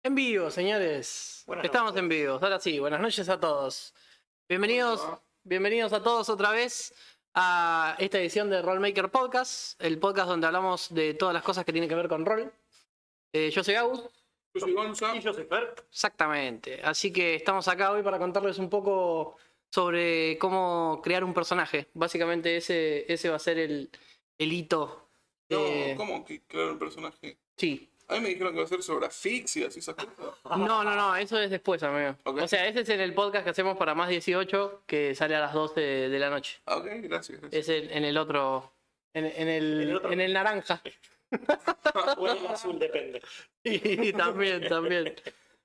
En vivo, señores. Buenas Estamos noches. en vivo. Ahora sí, buenas noches a todos. Bienvenidos, bienvenidos a todos otra vez a esta edición de Rollmaker Podcast, el podcast donde hablamos de todas las cosas que tienen que ver con rol. Yo soy Agus. Yo soy Gonza. Y yo soy Fer. Exactamente. Así que estamos acá hoy para contarles un poco sobre cómo crear un personaje. Básicamente ese va a ser el hito. No, ¿cómo que crear un personaje? Sí. A mí me dijeron que va a ser sobre asfixias y esas cosas. No, eso es después, amigo. Ok. O sea, ese es en el podcast que hacemos para Más 18, que sale a las 12 de la noche. Ah, ok, gracias. Es en el otro. En el naranja. O el azul, depende. Y también.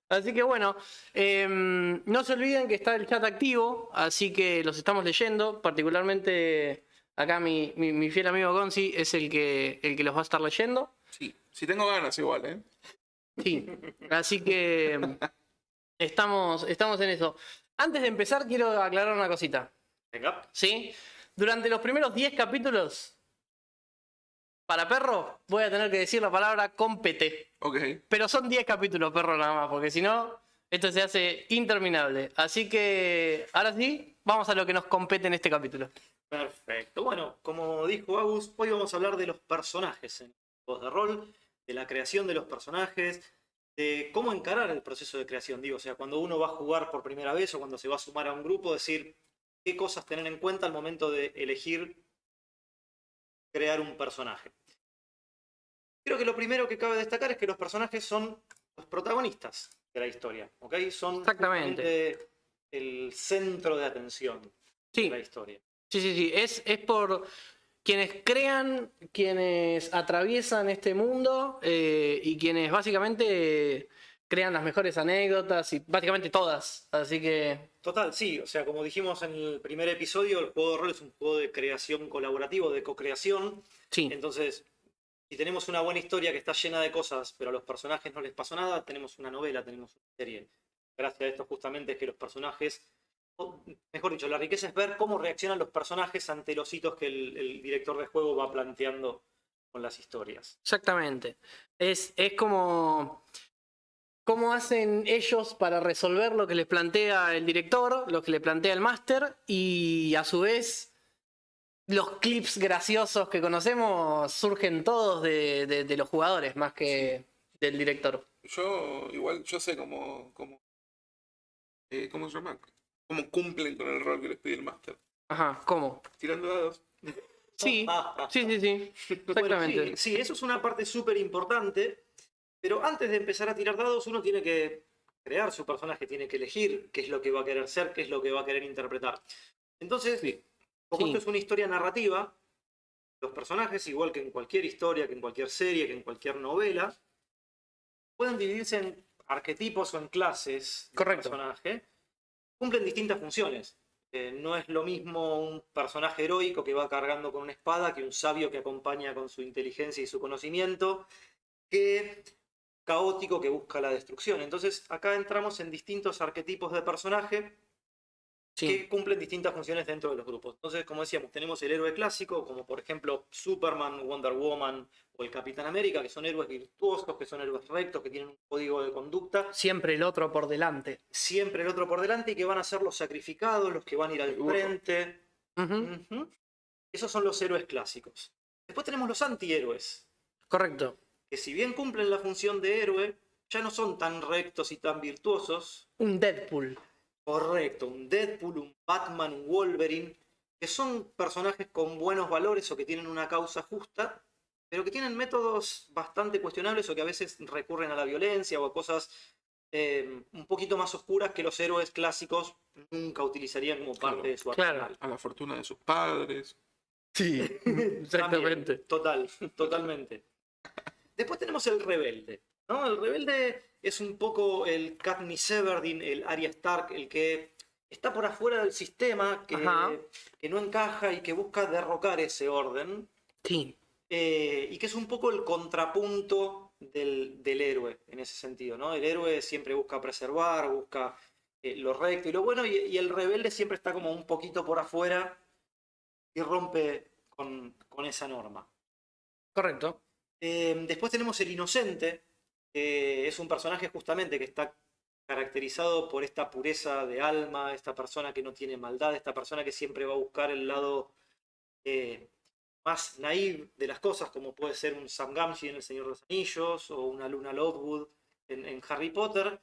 Así que bueno, no se olviden que está el chat activo, así que los estamos leyendo. Particularmente acá mi fiel amigo Gonzi es el que los va a estar leyendo. Sí, si tengo ganas igual, ¿eh? Sí, así que estamos en eso. Antes de empezar, quiero aclarar una cosita. Venga. ¿Sí? Durante los primeros 10 capítulos, para perro, voy a tener que decir la palabra compete. Ok. Pero son 10 capítulos, perro, nada más, porque si no, esto se hace interminable. Así que, ahora sí, vamos a lo que nos compete en este capítulo. Perfecto. Bueno, como dijo Agus, hoy vamos a hablar de los personajes en juegos de rol, de la creación de los personajes, de cómo encarar el proceso de creación. Digo, o sea, cuando uno va a jugar por primera vez o cuando se va a sumar a un grupo, decir qué cosas tener en cuenta al momento de elegir crear un personaje. Creo que lo primero que cabe destacar es que los personajes son los protagonistas de la historia, ¿ok? Son Exactamente. justamente el centro de atención Sí. de la historia. Sí. Es por quienes crean, quienes atraviesan este mundo y quienes básicamente crean las mejores anécdotas y básicamente todas. Así que, Total, sí, o sea, como dijimos en el primer episodio, el juego de rol es un juego de creación colaborativo, de co-creación. sí, Entonces, si tenemos una buena historia que está llena de cosas, pero a los personajes no les pasó nada, tenemos una novela, tenemos una serie. Gracias a esto justamente es que los personajes, o mejor dicho, la riqueza es ver cómo reaccionan los personajes ante los hitos que el director de juego va planteando con las historias. exactamente. Es como cómo hacen ellos para resolver lo que les plantea el director, lo que le plantea el máster y a su vez los clips graciosos que conocemos surgen todos de los jugadores más que del director. Yo sé ¿cómo se llama? Cómo cumplen con el rol que les pide el máster. Ajá, ¿cómo? Tirando dados. Sí. Bueno, Exactamente. sí, eso es una parte súper importante, pero antes de empezar a tirar dados uno tiene que crear su personaje, tiene que elegir qué es lo que va a querer ser, qué es lo que va a querer interpretar. Entonces, como Sí. esto es una historia narrativa, los personajes, igual que en cualquier historia, que en cualquier serie, que en cualquier novela, pueden dividirse en arquetipos o en clases de Correcto. personaje, cumplen distintas funciones. No es lo mismo un personaje heroico que va cargando con una espada que un sabio que acompaña con su inteligencia y su conocimiento, que caótico que busca la destrucción. Entonces acá entramos en distintos arquetipos de personaje Sí. que cumplen distintas funciones dentro de los grupos. Entonces, como decíamos, tenemos el héroe clásico, como por ejemplo Superman, Wonder Woman o el Capitán América, que son héroes virtuosos, que son héroes rectos, que tienen un código de conducta, Siempre el otro por delante. siempre el otro por delante y que van a ser los sacrificados, los que van a ir al frente. Ujú, Ujú. Esos son los héroes clásicos. Después tenemos los antihéroes, correcto. que si bien cumplen la función de héroe, ya no son tan rectos y tan virtuosos. Un Deadpool. Correcto, un Deadpool, un Batman, un Wolverine, que son personajes con buenos valores o que tienen una causa justa, pero que tienen métodos bastante cuestionables o que a veces recurren a la violencia o a cosas un poquito más oscuras que los héroes clásicos nunca utilizarían como parte Claro, de su claro. arsenal. A la fortuna de sus padres. Sí, exactamente. También, totalmente. Después tenemos el rebelde, ¿no? El rebelde es un poco el Katniss Everdeen, el Arya Stark, el que está por afuera del sistema, Ajá. que no encaja y que busca derrocar ese orden, Sí, y que es un poco el contrapunto del héroe en ese sentido, ¿no? El héroe siempre busca preservar, busca lo recto y lo bueno, y el rebelde siempre está como un poquito por afuera y rompe con esa norma. correcto. Después tenemos el inocente, Es un personaje justamente que está caracterizado por esta pureza de alma, esta persona que no tiene maldad, esta persona que siempre va a buscar el lado eh, más naive de las cosas, como puede ser un Sam Gamgee en El Señor de los Anillos o una Luna Lovegood en Harry Potter,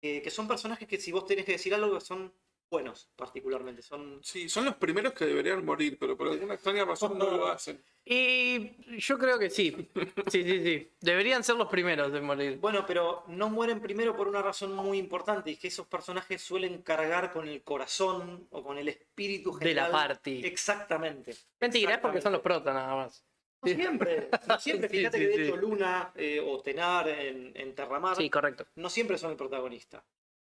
que son personajes que si vos tenés que decir algo son buenos particularmente, son... Sí, son los primeros que deberían morir, pero por alguna extraña razón no lo hacen. Y yo creo que sí. Sí, sí, sí. Deberían ser los primeros de morir. Bueno, pero no mueren primero por una razón muy importante, y es que esos personajes suelen cargar con el corazón o con el espíritu De la general. party. Exactamente. Mentira, es porque exactamente. son los protas nada más. No siempre, no siempre. Sí, Fíjate sí, que de sí. hecho Luna o Tenar en Terramar Sí, correcto. no siempre son el protagonista.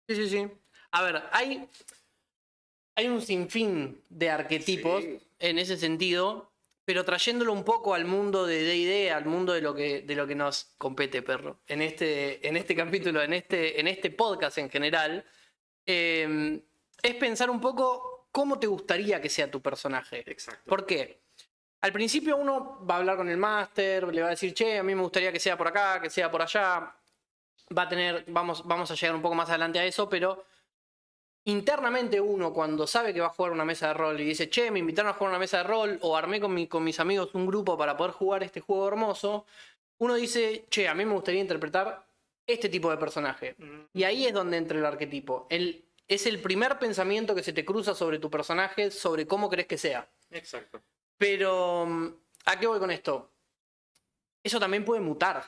Sí, sí, sí. A ver, hay un sinfín de arquetipos Sí. en ese sentido, pero trayéndolo un poco al mundo de D&D, al mundo de lo que nos compete, perro. En este capítulo, en este podcast en general, es pensar un poco cómo te gustaría que sea tu personaje. Exacto. ¿Por qué? Al principio uno va a hablar con el máster, le va a decir, che, a mí me gustaría que sea por acá, que sea por allá. Vamos a llegar un poco más adelante a eso, pero internamente uno cuando sabe que va a jugar una mesa de rol y dice, che, me invitaron a jugar una mesa de rol o armé con mis amigos un grupo para poder jugar este juego hermoso, uno dice, che, a mí me gustaría interpretar este tipo de personaje. Y ahí es donde entra el arquetipo. Es el primer pensamiento que se te cruza sobre tu personaje, sobre cómo querés que sea. Exacto. Pero, ¿a qué voy con esto? Eso también puede mutar.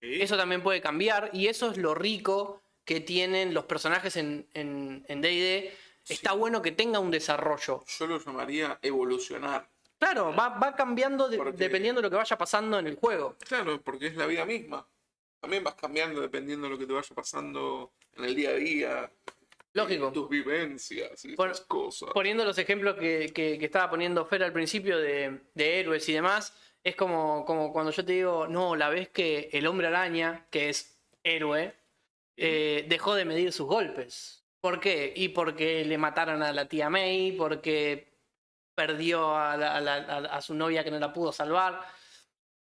Sí. Eso también puede cambiar y eso es lo rico que tienen los personajes en D&D. Está bueno que tenga un desarrollo. Yo lo llamaría evolucionar. Claro, va cambiando Porque- dependiendo de lo que vaya pasando en el juego. Claro, porque es la vida misma. También vas cambiando dependiendo de lo que te vaya pasando en el día a día. Lógico. Tus vivencias y Bueno, esas cosas. Poniendo los ejemplos que estaba poniendo Fer al principio de héroes y demás, es como cuando yo te digo, no, la vez que el hombre araña, que es héroe, dejó de medir sus golpes. ¿Por qué? Y porque le mataron a la tía May, porque perdió a su novia que no la pudo salvar.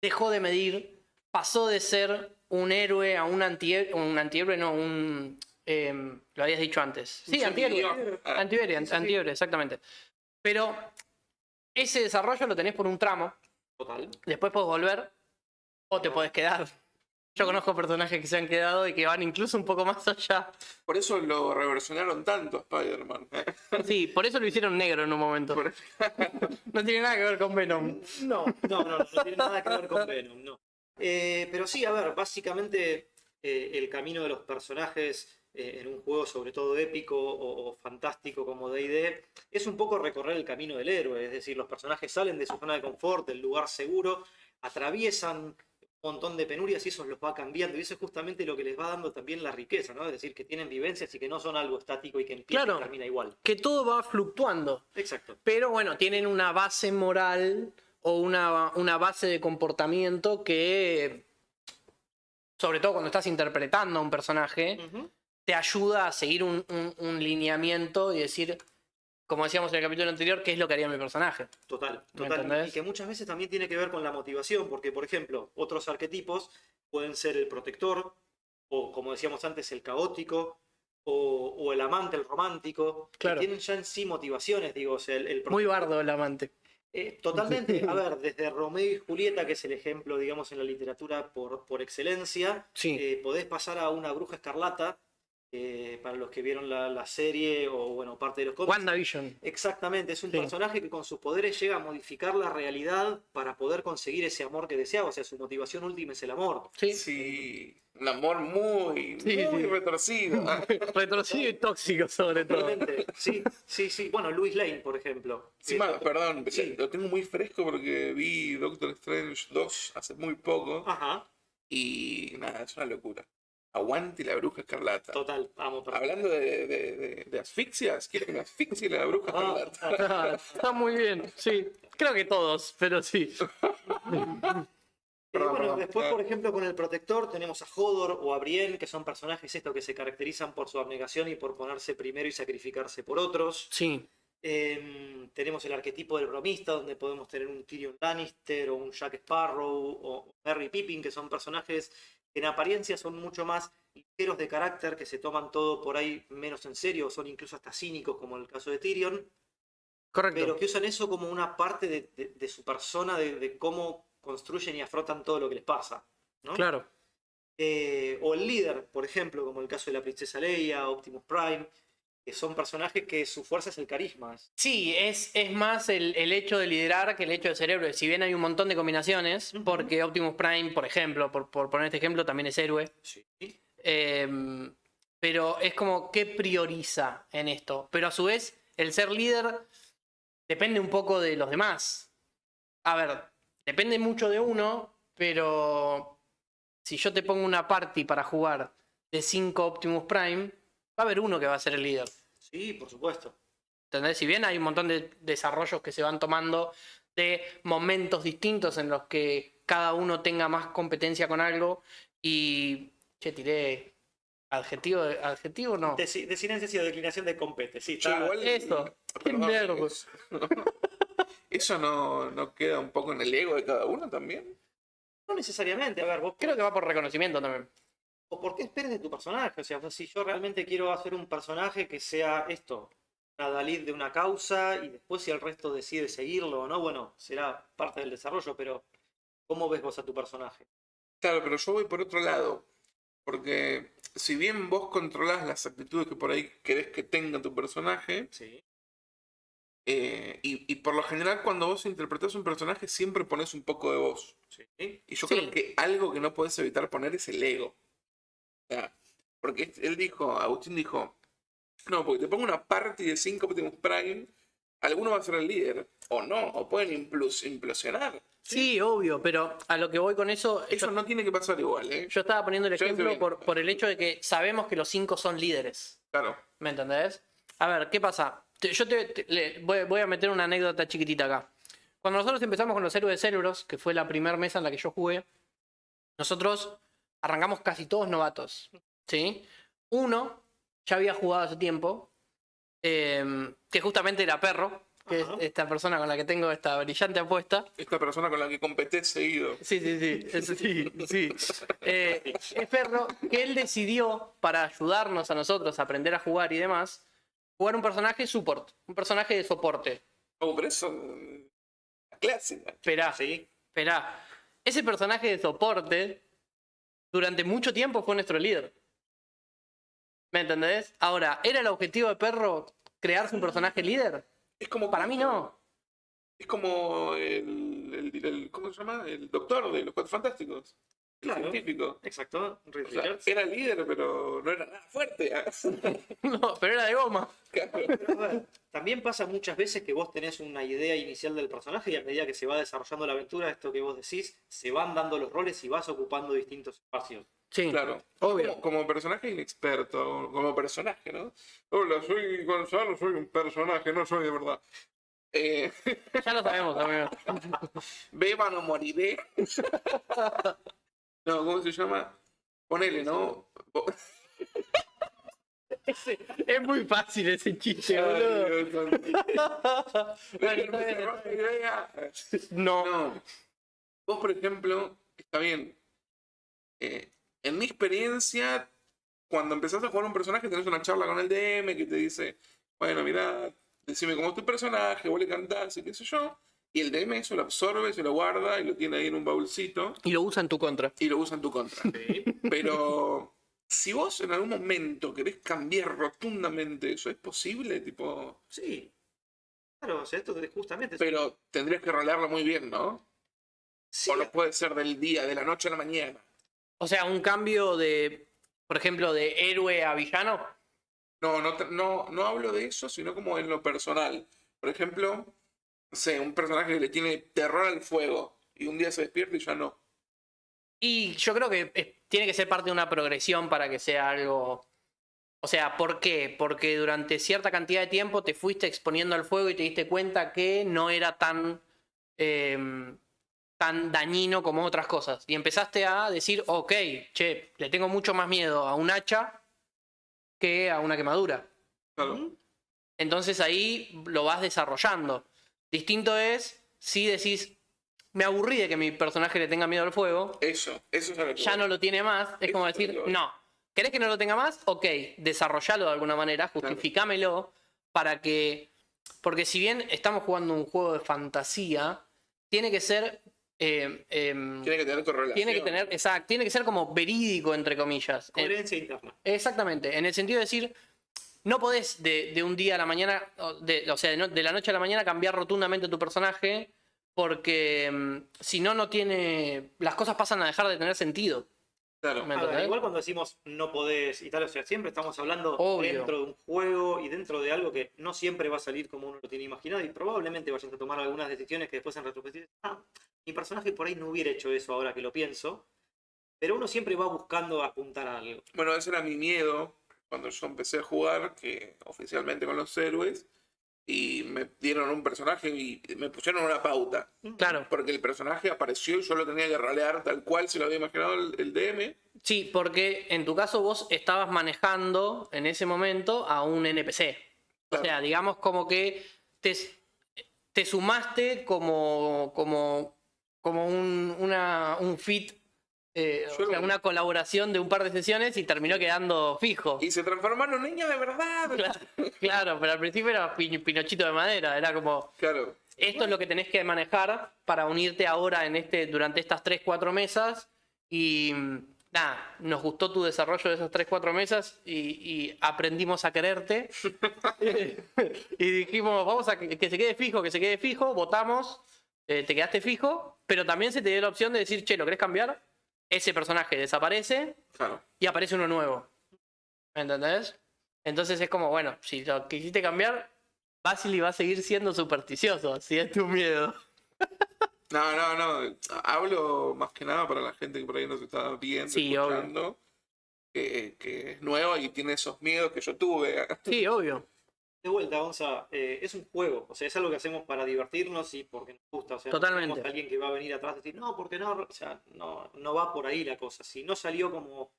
Dejó de medir, pasó de ser un héroe a un antihéroe, no, lo habías dicho antes. Sí, antihéroe. Antihéroe, exactamente. Pero ese desarrollo lo tenés por un tramo. Total. Después podés volver o te podés quedar. Yo conozco personajes que se han quedado y que van incluso un poco más allá. Por eso lo reversionaron tanto a Spider-Man. Sí, por eso lo hicieron negro en un momento. No tiene nada que ver con Venom. No tiene nada que ver con Venom, no. Pero sí, a ver, básicamente el camino de los personajes en un juego sobre todo épico o fantástico como D&D es un poco recorrer el camino del héroe, es decir, los personajes salen de su zona de confort, del lugar seguro, atraviesan un montón de penurias y eso los va cambiando y eso es justamente lo que les va dando también la riqueza, ¿no? Es decir, que tienen vivencias y que no son algo estático y que empieza Claro. y termina igual. Que todo va fluctuando. Exacto. Pero bueno, tienen una base moral o una base de comportamiento que, sobre todo cuando estás interpretando a un personaje, Ujú. te ayuda a seguir un lineamiento y decir, como decíamos en el capítulo anterior, qué es lo que haría mi personaje. Total, ¿Me total. entendés? Y que muchas veces también tiene que ver con la motivación, porque, por ejemplo, otros arquetipos pueden ser el protector, o como decíamos antes, el caótico, o el amante, el romántico, Claro. que tienen ya en sí motivaciones, digo, o sea, el Muy bardo el amante. totalmente, a ver, desde Romeo y Julieta, que es el ejemplo, digamos, en la literatura por excelencia, Sí. podés pasar a una bruja escarlata, para los que vieron la serie o, bueno, parte de los cómics. WandaVision. Exactamente, es un Sí. personaje que con sus poderes llega a modificar la realidad para poder conseguir ese amor que deseaba, o sea, su motivación última es el amor. Sí. Sí, un amor muy, Sí, muy sí. retorcido. Retorcido y tóxico, sobre todo. Totalmente, sí. Bueno, Louis Lane, por ejemplo. Encima, perdón, Sí. lo tengo muy fresco porque vi Doctor Strange 2 hace muy poco Ajá, y nada, es una locura. Aguante la bruja escarlata. total, amo. Hablando de asfixias, quiero que me asfixie la bruja escarlata. Está muy bien, sí. Creo que todos, pero sí. Perdón, Bueno, perdón. después, por ejemplo, con el protector tenemos a Hodor o a Brienne, que son personajes estos que se caracterizan por su abnegación y por ponerse primero y sacrificarse por otros. Sí. Tenemos el arquetipo del bromista, donde podemos tener un Tyrion Lannister o un Jack Sparrow o Merry Pippin, que son personajes en apariencia son mucho más ligeros de carácter, que se toman todo por ahí menos en serio, son incluso hasta cínicos, como en el caso de Tyrion, Correcto. pero que usan eso como una parte de su persona, de cómo construyen y afrontan todo lo que les pasa, ¿no? Claro. O el líder, por ejemplo, como el caso de la princesa Leia, Optimus Prime, que son personajes que su fuerza es el carisma. Sí, es más el hecho de liderar que el hecho de ser héroe. Si bien hay un montón de combinaciones, porque Optimus Prime, por ejemplo, por poner este ejemplo, también es héroe. Sí. Pero es como qué prioriza en esto. Pero a su vez, el ser líder depende un poco de los demás. A ver, depende mucho de uno, pero si yo te pongo una party para jugar de 5 Optimus Prime, va a haber uno que va a ser el líder. Sí, por supuesto. ¿Entendés? Si bien hay un montón de desarrollos que se van tomando de momentos distintos en los que cada uno tenga más competencia con algo y... Che, tiré... Adjetivo no. Desinencia y declinación de compete, sí. Yo igual, Eso. Qué perdón, nerd. ¿Eso no queda un poco en el ego de cada uno también? No necesariamente, a ver, vos Creo que va por reconocimiento también. o por qué esperes de tu personaje. O sea, pues, si yo realmente quiero hacer un personaje que sea esto, una Dalí de una causa, y después si el resto decide seguirlo o no, bueno, será parte del desarrollo, pero ¿cómo ves vos a tu personaje? Claro, pero yo voy por otro lado. Porque si bien vos controlás las actitudes que por ahí querés que tenga tu personaje, Sí. y por lo general cuando vos interpretás un personaje siempre pones un poco de vos. Sí. Y yo Sí. creo que algo que no podés evitar poner es el ego. O sea, porque él dijo, Agustín dijo, no, porque te pongo una party de 5 Optimus Prime, alguno va a ser el líder, o no, o pueden implosionar. Sí, obvio, pero a lo que voy con eso... Eso no tiene que pasar igual, ¿eh? Yo estaba poniendo el Yo ejemplo entiendo. por el hecho de que sabemos que los 5 son líderes. Claro. ¿Me entendés? A ver, ¿qué pasa? Voy a meter una anécdota chiquitita acá. Cuando nosotros empezamos con los héroes de Cerberus, que fue la primera mesa en la que yo jugué, nosotros arrancamos casi todos novatos. ¿Sí? Uno ya había jugado hace tiempo, que justamente era Perro, que es Ajá. esta persona con la que tengo esta brillante apuesta. Esta persona con la que competés seguido. Sí. Es Perro que él decidió, para ayudarnos a nosotros a aprender a jugar y demás, jugar un personaje support, un personaje de soporte. Oh, pero eso... clásica. Esperá, Sí. esperá. Ese personaje de soporte durante mucho tiempo fue nuestro líder. ¿Me entendés? Ahora, ¿era el objetivo de Perro crearse un personaje líder? Es como... Para mí no. Es como ¿cómo se llama? El doctor de los Cuatro Fantásticos. El Claro. científico. Exacto. Reed O sea, Richards. era líder, pero no era nada fuerte. No, pero era de goma. Pero, a ver, también pasa muchas veces que vos tenés una idea inicial del personaje y a medida que se va desarrollando la aventura, esto que vos decís, se van dando los roles y vas ocupando distintos espacios. Sí, Claro. obvio. Como personaje inexperto, como personaje, ¿no? Hola, soy Gonzalo, soy un personaje, no soy de verdad. Ya lo sabemos, amigo. Beban o moriré. No, ¿cómo se llama? Ponele, ¿no? Es muy fácil ese chiste, Ay, boludo. Dios santo. Bueno, está bien. No. No. Vos, por ejemplo, está bien. En mi experiencia, cuando empezás a jugar un personaje, tenés una charla con el DM que te dice, bueno, mirá, decime cómo es tu personaje, vos le cantás y qué sé yo. Y el DM eso lo absorbe, se lo guarda y lo tiene ahí en un baúlcito Y lo usa en tu contra. y lo usa en tu contra. Pero si vos en algún momento querés cambiar rotundamente eso, ¿es posible? Tipo, Sí. Claro, o sea, esto es justamente... pero tendrías que rolearlo muy bien, ¿no? Sí, O no puede ser del día, de la noche a la mañana. O sea, un cambio de, por ejemplo, de héroe a villano. No hablo de eso, sino como en lo personal. Por ejemplo, no sé, un personaje que le tiene terror al fuego y un día se despierta y ya no. Y yo creo que tiene que ser parte de una progresión para que sea algo... O sea, ¿por qué? Porque durante cierta cantidad de tiempo te fuiste exponiendo al fuego y te diste cuenta que no era tan dañino como otras cosas. Y empezaste a decir, ok, che, le tengo mucho más miedo a un hacha que a una quemadura. Claro. Entonces ahí lo vas desarrollando. Distinto es si decís, me aburrí de que mi personaje le tenga miedo al fuego, Eso es a lo que ya voy. no lo tiene más, es como Eso es decir, lo que voy. no, ¿querés que no lo tenga más? Ok, desarrollalo de alguna manera, justificámelo para que... Porque si bien estamos jugando un juego de fantasía, tiene que ser... Tiene que tener correlación. tiene que tener, exacto, tiene que ser como verídico, entre comillas. Coherencia interna. Exactamente, en el sentido de decir, no podés de un día a la mañana, o sea, de la noche a la mañana cambiar rotundamente tu personaje, porque si no, no tiene. Las cosas pasan a dejar de tener sentido. Claro. ¿Me A ver, entendés? igual cuando decimos no podés y tal, o sea, siempre estamos hablando Obvio. dentro de un juego y dentro de algo que no siempre va a salir como uno lo tiene imaginado y probablemente vayas a tomar algunas decisiones que después en retrospectiva, mi personaje por ahí no hubiera hecho eso ahora que lo pienso, pero uno siempre va buscando apuntar a algo. Bueno, ese era mi miedo cuando yo empecé a jugar, que oficialmente con los héroes, y me dieron un personaje y me pusieron una pauta. Claro. Porque el personaje apareció y yo lo tenía que rolear tal cual se lo había imaginado el DM. Sí, porque en tu caso vos estabas manejando en ese momento a un NPC. O Claro. sea, digamos como que te sumaste como un fit, o sea, una colaboración de un par de sesiones y terminó quedando fijo. Y se transformaron en niños de verdad. Claro, claro, pero al principio era Pinochito de madera, era como, Claro. esto es lo que tenés que manejar para unirte ahora durante estas 3-4 mesas y nada, nos gustó tu desarrollo de esas 3-4 mesas y aprendimos a quererte y dijimos, vamos a que se quede fijo, votamos, te quedaste fijo, pero también se te dio la opción de decir, che, ¿lo querés cambiar? Ese personaje desaparece Claro. y aparece uno nuevo. ¿Me entendés? Entonces es como, bueno, si lo quisiste cambiar, Basili va a seguir siendo supersticioso, si es tu miedo. No. Hablo más que nada para la gente que por ahí nos está viendo, Sí, escuchando, que es nueva y tiene esos miedos que yo tuve. Sí, obvio. De vuelta, Gonza, es un juego, o sea, es algo que hacemos para divertirnos y porque nos gusta, o sea, Totalmente. no tenemos a alguien que va a venir atrás y decir, no, porque no, o sea, no va por ahí la cosa, si no salió como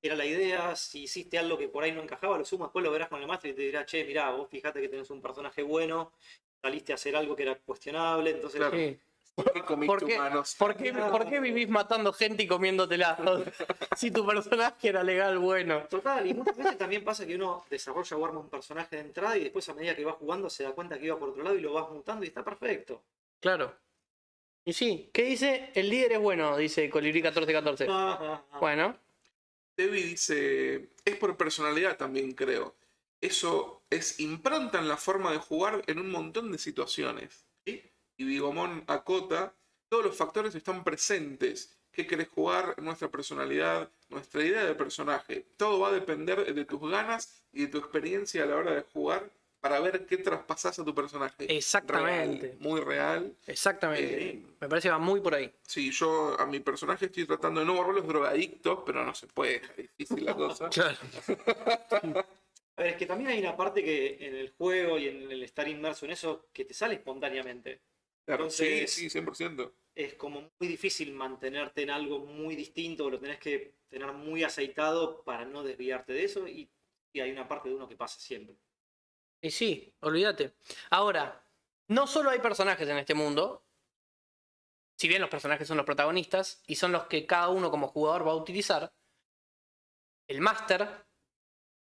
era la idea, si hiciste algo que por ahí no encajaba, lo sumas, después lo verás con el máster y te dirá, che, mirá, vos fijate que tenés un personaje bueno, saliste a hacer algo que era cuestionable, entonces Claro. Sí. ¿Por qué comiste ¿Por qué, humanos? por qué vivís matando gente y comiéndotela? Si tu personaje era legal, bueno. total, y muchas veces también pasa que uno desarrolla o arma un personaje de entrada y después a medida que va jugando se da cuenta que iba por otro lado y lo vas mutando y está perfecto. Claro. Y sí, ¿qué dice? El líder es bueno, dice Colibrí 1414. Bueno, Debbie dice, es por personalidad también creo. Eso es impronta en la forma de jugar en un montón de situaciones. ¿Sí? Y Bigomón acota, todos los factores están presentes. ¿Qué querés jugar? Nuestra personalidad, nuestra idea de personaje. Todo va a depender de tus ganas y de tu experiencia a la hora de jugar para ver qué traspasás a tu personaje. Exactamente. Real, muy real. exactamente. Me parece que va muy por ahí. Sí, yo a mi personaje estoy tratando de no borrar los drogadictos, pero no se puede, es difícil la cosa. Claro. A ver, es que también hay una parte que en el juego y en el estar inmerso en eso que te sale espontáneamente. Claro, Entonces- sí, 100%. Es como muy difícil mantenerte en algo muy distinto, lo tenés que tener muy aceitado para no desviarte de eso y hay una parte de uno que pasa siempre. Y sí, olvídate. Ahora, no solo hay personajes en este mundo, si bien los personajes son los protagonistas y son los que cada uno como jugador va a utilizar, el máster,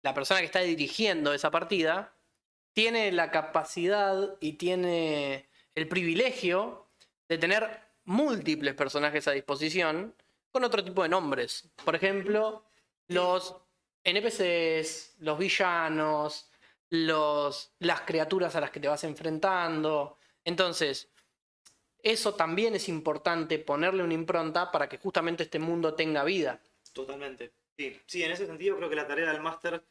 la persona que está dirigiendo esa partida, tiene la capacidad y tiene el privilegio de tener múltiples personajes a disposición con otro tipo de nombres. Por ejemplo, los NPCs, los villanos, las criaturas a las que te vas enfrentando. Entonces, eso también es importante ponerle una impronta para que justamente este mundo tenga vida. Totalmente. Sí, en ese sentido creo que la tarea del máster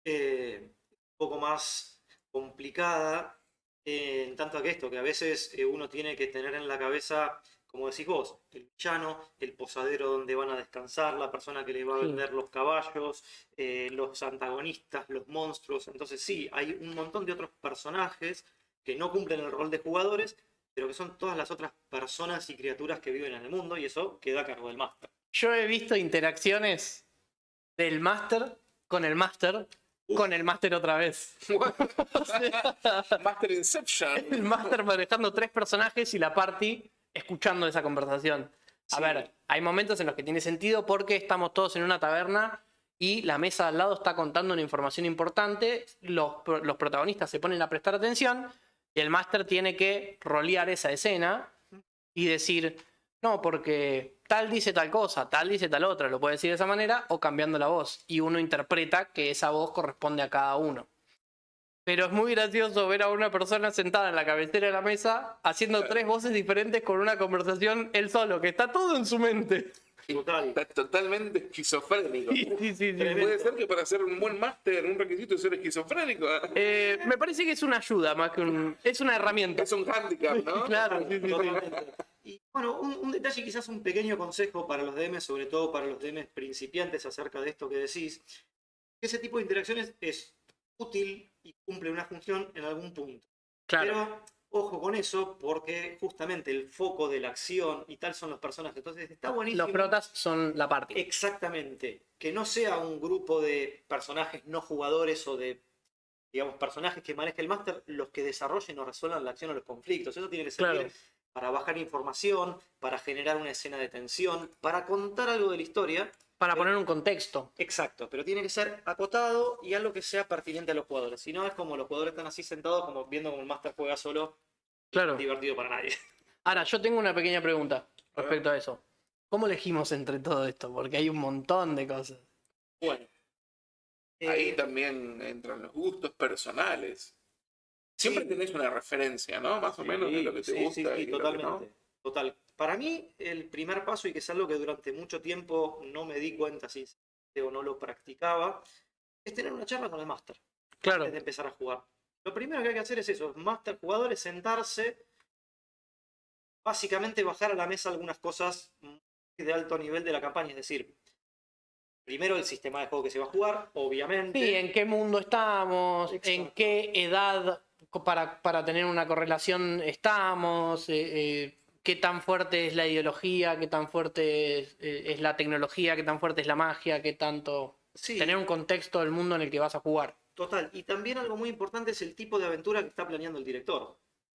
es un poco más complicada, en tanto que esto, que a veces uno tiene que tener en la cabeza, como decís vos, el villano, el posadero donde van a descansar, la persona que le va a Sí. vender los caballos, los antagonistas, los monstruos. Entonces sí, hay un montón de otros personajes que no cumplen el rol de jugadores, pero que son todas las otras personas y criaturas que viven en el mundo y eso queda a cargo del máster. Yo he visto interacciones del máster con el máster otra vez. O sea, Master Inception. el máster manejando 3 personajes y la party escuchando esa conversación. A Sí. ver, hay momentos en los que tiene sentido porque estamos todos en una taberna y la mesa al lado está contando una información importante, los protagonistas se ponen a prestar atención y el máster tiene que rolear esa escena y decir, no, porque tal dice tal cosa, tal dice tal otra, lo puede decir de esa manera o cambiando la voz. Y uno interpreta que esa voz corresponde a cada uno. Pero es muy gracioso ver a una persona sentada en la cabecera de la mesa haciendo tres voces diferentes con una conversación él solo, que está todo en su mente. Total. Está totalmente esquizofrénico. Sí. Puede ser que para ser un buen máster, un requisito es ser esquizofrénico. Me parece que es una ayuda más que es una herramienta. Es un handicap, ¿no? Claro, sí. Totalmente. Y bueno, un detalle, quizás un pequeño consejo para los DMs, sobre todo para los DMs principiantes acerca de esto que decís, que ese tipo de interacciones es útil y cumple una función en algún punto. Claro. Pero ojo con eso, porque justamente el foco de la acción y tal son los personajes. Entonces está buenísimo. Los protas son la party. Exactamente. Que no sea un grupo de personajes no jugadores o de, digamos, personajes que maneje el máster los que desarrollen o resuelvan la acción o los conflictos. Eso tiene que servir Claro. para bajar información, para generar una escena de tensión, para contar algo de la historia. Para poner un contexto. Exacto, pero tiene que ser acotado y algo que sea pertinente a los jugadores. Si no, es como los jugadores están así sentados, como viendo como el máster juega solo, Claro. divertido para nadie. Ahora, yo tengo una pequeña pregunta respecto a eso. ¿Cómo elegimos entre todo esto? Porque hay un montón de cosas. Bueno. Ahí también entran los gustos personales. Siempre Sí. tenés una referencia, ¿no? Más o menos de lo que te gusta Sí, y lo que totalmente. no. Total. Para mí, el primer paso, y que es algo que durante mucho tiempo no me di cuenta si o no lo practicaba, es tener una charla con el máster Claro. antes de empezar a jugar. Lo primero que hay que hacer es eso, máster, jugadores, sentarse, básicamente bajar a la mesa algunas cosas de alto nivel de la campaña, es decir, primero el sistema de juego que se va a jugar, obviamente. Sí, en qué mundo estamos, Exacto. en qué edad para tener una correlación estamos, qué tan fuerte es la ideología, qué tan fuerte es la tecnología, qué tan fuerte es la magia, qué tanto... Sí. Tener un contexto del mundo en el que vas a jugar. Total, y también algo muy importante es el tipo de aventura que está planeando el director.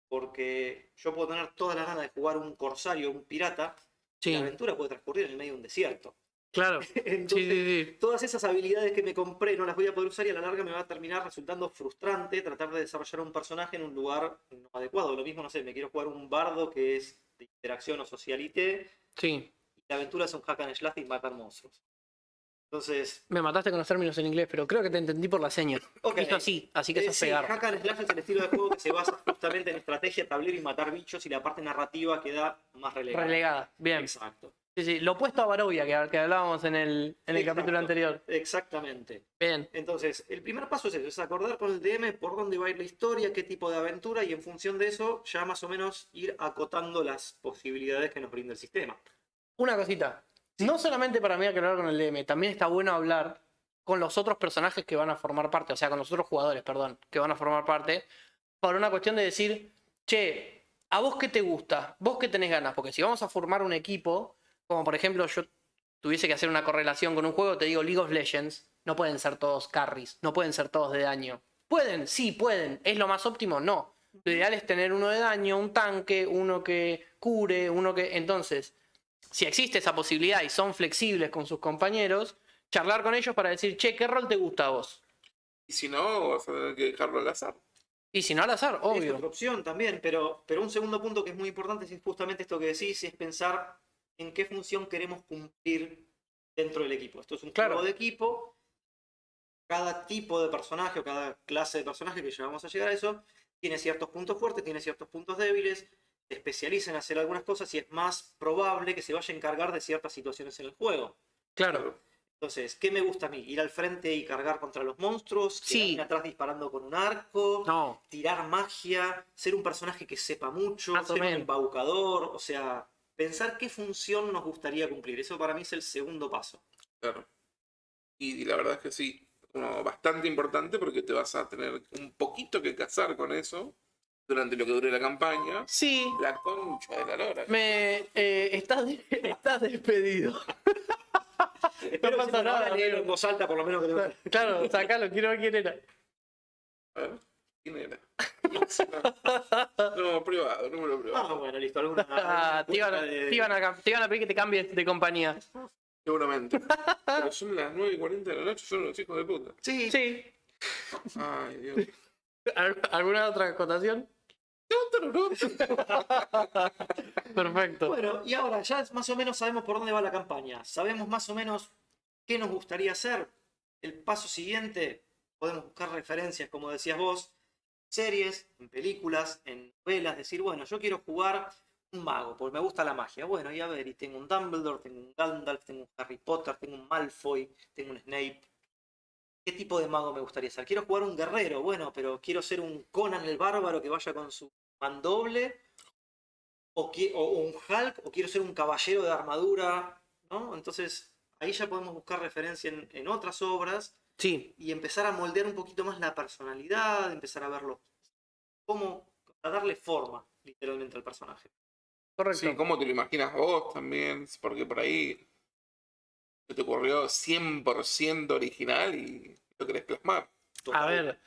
Porque yo puedo tener todas las ganas de jugar un corsario, un pirata, Sí, la aventura puede transcurrir en el medio de un desierto. claro. Entonces, Sí. todas esas habilidades que me compré no las voy a poder usar y a la larga me va a terminar resultando frustrante tratar de desarrollar un personaje en un lugar no adecuado. Lo mismo, no sé, me quiero jugar un bardo que es de interacción o socialité Sí. y la aventura es un hack and slash y matar monstruos. Entonces, Me mataste con los términos en inglés, pero creo que te entendí por la seña. ok. Hizo así que es Sí, pegar. hack and slash es el estilo de juego que se basa justamente en estrategia, tablero y matar bichos y la parte narrativa queda más relegada. Relegada. Bien. Exacto. Sí. Lo opuesto a Barovia que hablábamos en el Exacto. capítulo anterior. Exactamente. Bien. Entonces, el primer paso es eso, es acordar con el DM por dónde va a ir la historia, qué tipo de aventura y en función de eso ya más o menos ir acotando las posibilidades que nos brinda el sistema. Una cosita. No solamente para mí hay que hablar con el DM, también está bueno hablar con los otros personajes que van a formar parte, o sea, con los otros jugadores, perdón, que van a formar parte, por una cuestión de decir, che, ¿a vos qué te gusta? ¿Vos qué tenés ganas? Porque si vamos a formar un equipo, como por ejemplo yo tuviese que hacer una correlación con un juego, te digo League of Legends, no pueden ser todos carries, no pueden ser todos de daño. ¿Pueden? Sí, pueden. ¿Es lo más óptimo? No. Lo ideal es tener uno de daño, un tanque, uno que cure, uno que... Entonces, si existe esa posibilidad y son flexibles con sus compañeros, charlar con ellos para decir, che, ¿qué rol te gusta a vos? Y si no, vas a tener que dejarlo al azar. Y si no, al azar, Es otra obvio. opción también, pero un segundo punto que es muy importante es justamente esto que decís, es pensar en qué función queremos cumplir dentro del equipo. Esto es un Claro. juego de equipo, cada tipo de personaje o cada clase de personaje que ya vamos a llegar a eso, tiene ciertos puntos fuertes, tiene ciertos puntos débiles, se especializa en hacer algunas cosas y es más probable que se vaya a encargar de ciertas situaciones en el juego. Claro. Entonces, ¿qué me gusta a mí? ¿Ir al frente y cargar contra los monstruos? Sí. ¿Quedarme atrás disparando con un arco? No. ¿Tirar magia? ¿Ser un personaje que sepa mucho? Más o ¿Ser un menos. embaucador? O sea, pensar qué función nos gustaría cumplir. Eso para mí es el segundo paso. Claro. Y la verdad es que sí, bastante importante porque te vas a tener un poquito que casar con eso durante lo que dure la campaña. Sí, La concha de la lora. estás despedido. Espero que pasa sepan ahora nada, leerlo amigo. en voz alta, por lo menos que Claro, sacalo, quiero ver quién era. A ver, ¿quién era? No, privado, número privado. Bueno, listo. ¿Alguna Te iban a pedir que te cambies de compañía. Seguramente. Pero son las 9:40 de la noche, son los hijos de puta. Sí. Sí. Ay, Dios. ¿Alguna otra acotación? Perfecto. Bueno, y ahora ya más o menos sabemos por dónde va la campaña. Sabemos más o menos qué nos gustaría hacer. El paso siguiente, podemos buscar referencias, como decías vos, series, en películas, en novelas, decir, bueno, yo quiero jugar un mago, porque me gusta la magia. Bueno, y a ver, y tengo un Dumbledore, tengo un Gandalf, tengo un Harry Potter, tengo un Malfoy, tengo un Snape. ¿Qué tipo de mago me gustaría ser? Quiero jugar un guerrero, bueno, pero quiero ser un Conan el bárbaro que vaya con su mandoble, o un Hulk, o quiero ser un caballero de armadura, ¿no? Entonces, ahí ya podemos buscar referencia en otras obras Sí, y empezar a moldear un poquito más la personalidad, empezar a verlo, a darle forma, literalmente, al personaje. correcto. Sí, ¿cómo te lo imaginas vos también? Porque por ahí se te ocurrió 100% original y lo querés plasmar. A Total. ver,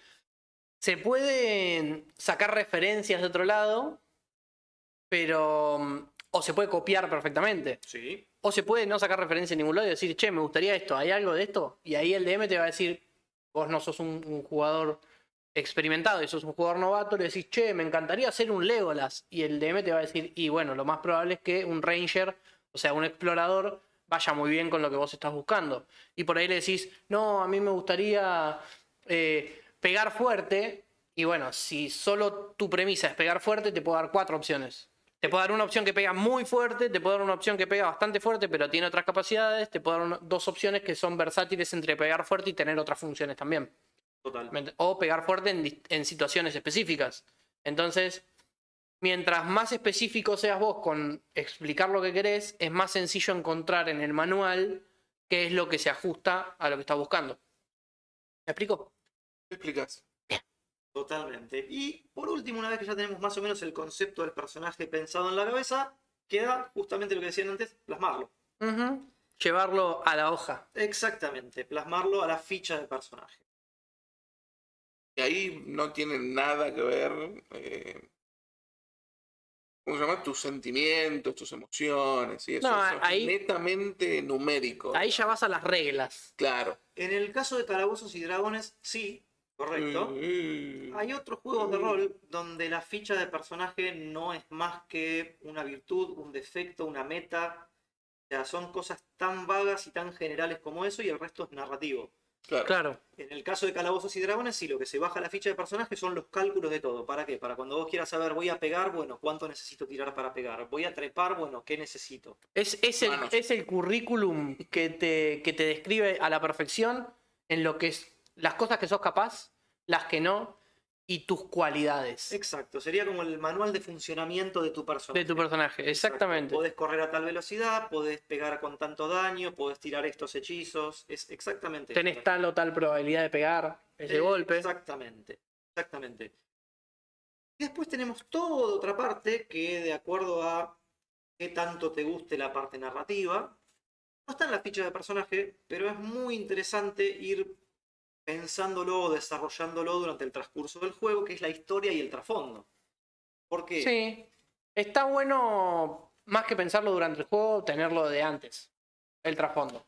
se pueden sacar referencias de otro lado, pero. O se puede copiar perfectamente. Sí, O se puede no sacar referencia en ningún lado y decir, che, me gustaría esto, ¿hay algo de esto? Y ahí el DM te va a decir, vos no sos un jugador experimentado y sos un jugador novato, le decís, che, me encantaría hacer un Legolas. Y el DM te va a decir, y bueno, lo más probable es que un Ranger, o sea, un explorador, vaya muy bien con lo que vos estás buscando. Y por ahí le decís, no, a mí me gustaría pegar fuerte. Y bueno, si solo tu premisa es pegar fuerte, te puedo dar 4 opciones. Te puedo dar una opción que pega muy fuerte, te puedo dar una opción que pega bastante fuerte, pero tiene otras capacidades, te puedo dar 2 opciones que son versátiles entre pegar fuerte y tener otras funciones también. total. O pegar fuerte en situaciones específicas. Entonces, mientras más específico seas vos con explicar lo que querés, es más sencillo encontrar en el manual qué es lo que se ajusta a lo que estás buscando. ¿Me explico? ¿Qué explicas? Totalmente. Y por último, una vez que ya tenemos más o menos el concepto del personaje pensado en la cabeza, queda justamente lo que decían antes, plasmarlo. Ujú. Llevarlo a la hoja. Exactamente, plasmarlo a la ficha de personaje. Y ahí no tiene nada que ver, ¿cómo se llama? Tus sentimientos, tus emociones y eso. No, Eso es ahí- netamente numérico. Ahí ya vas a las reglas. Claro. En el caso de Calabozos y Dragones, sí, correcto. Hay otros juegos de rol donde la ficha de personaje no es más que una virtud, un defecto, una meta. O sea, son cosas tan vagas y tan generales como eso y el resto es narrativo. Claro. Claro. En el caso de Calabozos y Dragones, sí, lo que se baja a la ficha de personaje son los cálculos de todo. ¿Para qué? Para cuando vos quieras saber, voy a pegar, bueno, ¿cuánto necesito tirar para pegar? Voy a trepar, bueno, ¿qué necesito? Manos. Es el currículum que te describe a la perfección en lo que es las cosas que sos capaz, las que no, y tus cualidades Exacto, sería como el manual de funcionamiento de tu personaje. de tu personaje. Exactamente. Exacto. Podés correr a tal velocidad, podés pegar con tanto daño, podés tirar estos hechizos. Es exactamente Tenés eso. tal o tal probabilidad de pegar ese golpe. Exactamente, exactamente. Y después tenemos toda otra parte que, de acuerdo a qué tanto te guste la parte narrativa, no está en la ficha de personaje, pero es muy interesante ir pensándolo o desarrollándolo durante el transcurso del juego, que es la historia y el trasfondo. ¿Por qué? Sí. Está bueno, más que pensarlo durante el juego, tenerlo de antes. El trasfondo.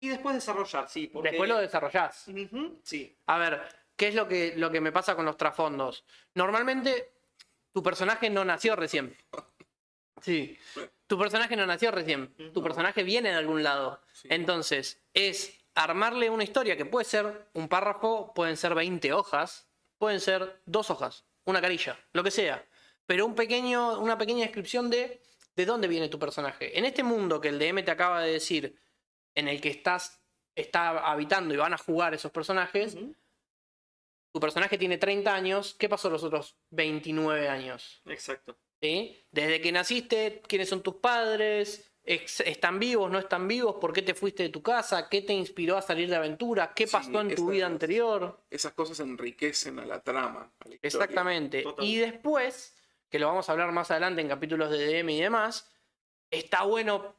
Y después desarrollar, sí, porque... Después lo desarrollás. Ujú, sí, A ver, ¿qué es lo que me pasa con los trasfondos? Normalmente, tu personaje no nació recién. Sí. Tu personaje no nació recién. Tu personaje viene de algún lado. Sí. Entonces, es armarle una historia que puede ser un párrafo, pueden ser 20 hojas, pueden ser 2 hojas, una carilla, lo que sea. Pero una pequeña descripción de dónde viene tu personaje. En este mundo que el DM te acaba de decir, en el que está habitando y van a jugar esos personajes, ujú, tu personaje tiene 30 años, ¿qué pasó los otros 29 años? exacto. ¿Sí? Desde que naciste, ¿quiénes son tus padres? ¿Están vivos? ¿No están vivos? ¿Por qué te fuiste de tu casa? ¿Qué te inspiró a salir de aventura? ¿Qué Sí, pasó en tu vida anterior? Esas cosas enriquecen a la trama, a la historia. Exactamente. Total. Y después, que lo vamos a hablar más adelante en capítulos de DM y demás, está bueno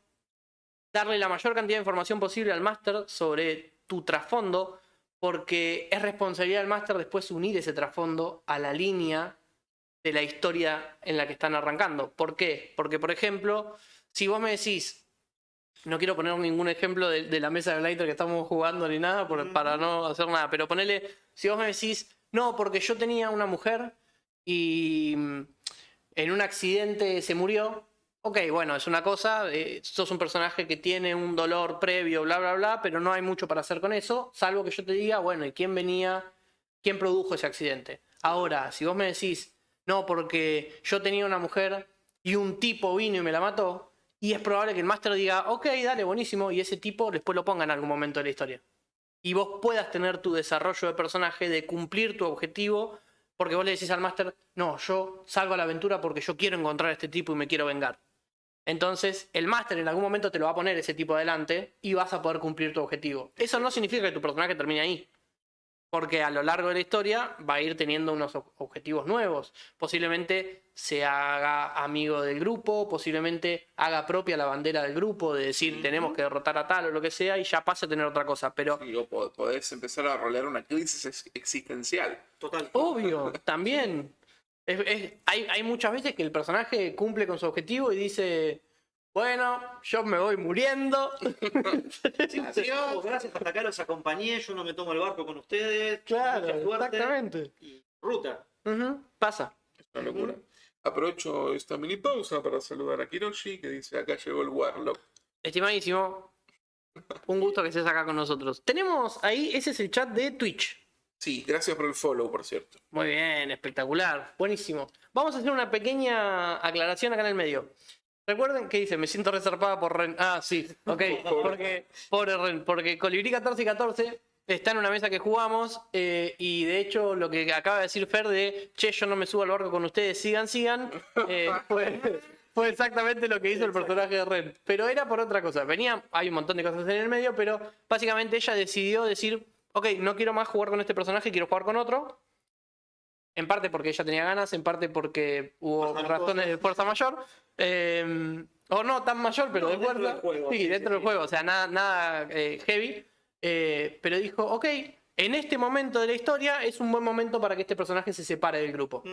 darle la mayor cantidad de información posible al máster sobre tu trasfondo, porque es responsabilidad del máster después unir ese trasfondo a la línea de la historia en la que están arrancando. ¿Por qué? Porque, por ejemplo, si vos me decís, no quiero poner ningún ejemplo de la mesa de Blighter que estamos jugando ni nada, para no hacer nada, pero ponele, si vos me decís, no, porque yo tenía una mujer y en un accidente se murió. Ok, bueno, es una cosa, sos un personaje que tiene un dolor previo, bla, bla, bla, pero no hay mucho para hacer con eso, salvo que yo te diga, bueno, ¿y quién produjo ese accidente? Ahora, si vos me decís, no, porque yo tenía una mujer y un tipo vino y me la mató, y es probable que el máster diga, ok, dale, buenísimo, y ese tipo después lo ponga en algún momento de la historia. Y vos puedas tener tu desarrollo de personaje, de cumplir tu objetivo, porque vos le decís al máster, no, yo salgo a la aventura porque yo quiero encontrar a este tipo y me quiero vengar. Entonces, el máster en algún momento te lo va a poner ese tipo adelante y vas a poder cumplir tu objetivo. Eso no significa que tu personaje termine ahí. Porque a lo largo de la historia va a ir teniendo unos objetivos nuevos. Posiblemente se haga amigo del grupo, posiblemente haga propia la bandera del grupo, de decir tenemos que derrotar a tal o lo que sea, y ya pase a tener otra cosa. Pero Sí, o podés empezar a rolear una crisis existencial. Total. obvio, también. Hay muchas veces que el personaje cumple con su objetivo y dice, bueno, yo me voy muriendo. Sí, adiós, gracias, hasta acá los acompañé, yo no me tomo el barco con ustedes. Claro, Mucha suerte. exactamente. Y ruta. Pasa. Es una locura. Aprovecho esta mini pausa para saludar a Kiroshi, que dice, acá llegó el Warlock. Estimadísimo, un gusto que estés acá con nosotros. Tenemos ahí, ese es el chat de Twitch. Sí, gracias por el follow, por cierto. Muy bien, espectacular, buenísimo. Vamos a hacer una pequeña aclaración acá en el medio. Recuerden que dice, me siento resarpada por Ren. Ah, sí, ok, porque, pobre Ren, porque Colibrí 14 y 14 está en una mesa que jugamos y de hecho lo que acaba de decir Fer de, che, yo no me subo al barco con ustedes, sigan, fue exactamente lo que hizo el personaje de Ren. Pero era por otra cosa, hay un montón de cosas en el medio, pero básicamente ella decidió decir, ok, no quiero más jugar con este personaje, quiero jugar con otro. En parte porque ella tenía ganas, en parte porque hubo razones de fuerza mayor. O no tan mayor, pero No, de fuerza. del juego, Sí, dentro del juego, o sea, nada heavy. Pero dijo, ok, en este momento de la historia es un buen momento para que este personaje se separe del grupo.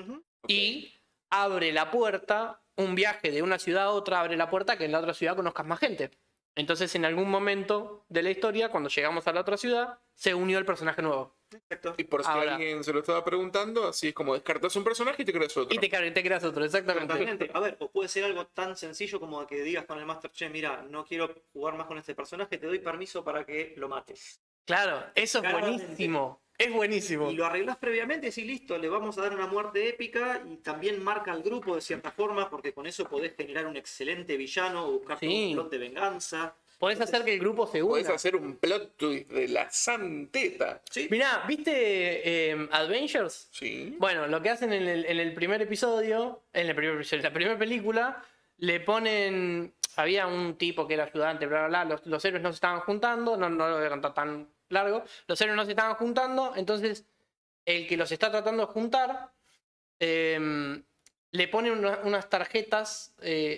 Y abre la puerta, un viaje de una ciudad a otra abre la puerta que en la otra ciudad conozcas más gente. Entonces, en algún momento de la historia, cuando llegamos a la otra ciudad, se unió el personaje nuevo. Exacto. Y por si Ahora. alguien se lo estaba preguntando, así es como descartas un personaje y te creas otro. Y te creas otro, exactamente. Totalmente. A ver, o puede ser algo tan sencillo como que digas con el Master Che, mira, no quiero jugar más con este personaje, te doy permiso para que lo mates. Claro, eso es Claramente. buenísimo. Es buenísimo. Y lo arreglás previamente y decís, listo, le vamos a dar una muerte épica y también marca al grupo de cierta forma, porque con eso podés generar un excelente villano o buscar Sí. un plot de venganza. Podés hacer que el grupo se Podés una. hacer un plot twist de la santeta. Sí. Mirá, ¿viste Adventures? Sí. Bueno, lo que hacen en el primer episodio, en la primera película, le ponen. Había un tipo que era ayudante, bla, bla, bla. Los héroes no se estaban juntando, no lo voy a contar tan largo. Los héroes no se estaban juntando, entonces el que los está tratando de juntar le pone unas tarjetas,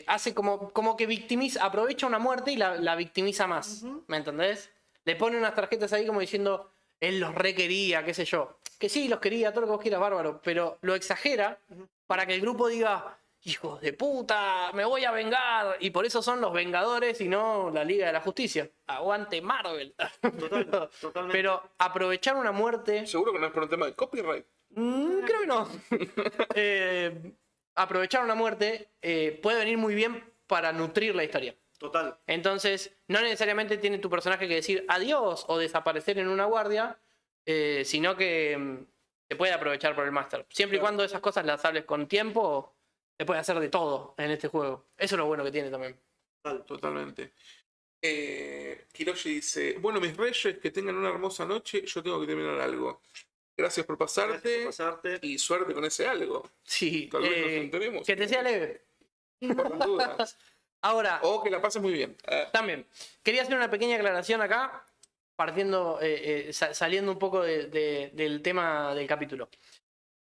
hace como que victimiza, aprovecha una muerte y la victimiza más. ¿Me entendés? Le pone unas tarjetas ahí como diciendo, él los requería, qué sé yo. Que sí, los quería, todo lo que vos quieras, bárbaro, pero lo exagera para que el grupo diga, hijos de puta, me voy a vengar. Y por eso son los Vengadores y no la Liga de la Justicia. Aguante Marvel. Totalmente. Pero aprovechar una muerte... Seguro que no es por un tema de copyright. creo que no. Aprovechar una muerte puede venir muy bien para nutrir la historia. Total. Entonces, no necesariamente tiene tu personaje que decir adiós o desaparecer en una guardia, sino que se puede aprovechar por el máster. Siempre y cuando esas cosas las hables con tiempo, se puede hacer de todo en este juego. Eso es lo bueno que tiene también. Totalmente. Kiroshi dice, bueno, mis reyes, que tengan una hermosa noche, yo tengo que terminar algo. Gracias por pasarte, Gracias por pasarte. y suerte con ese algo. Sí. Tal vez nos enteremos. Que te sea leve. Por las dudas. Ahora, O que la pases muy bien. también, quería hacer una pequeña aclaración acá, partiendo, saliendo un poco del tema del capítulo.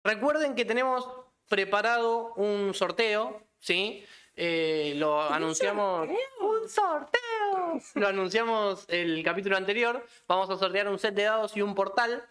Recuerden que tenemos preparado un sorteo, ¿sí? Lo anunciamos. ¡Un sorteo! Lo anunciamos el capítulo anterior. Vamos a sortear un set de dados y un portal.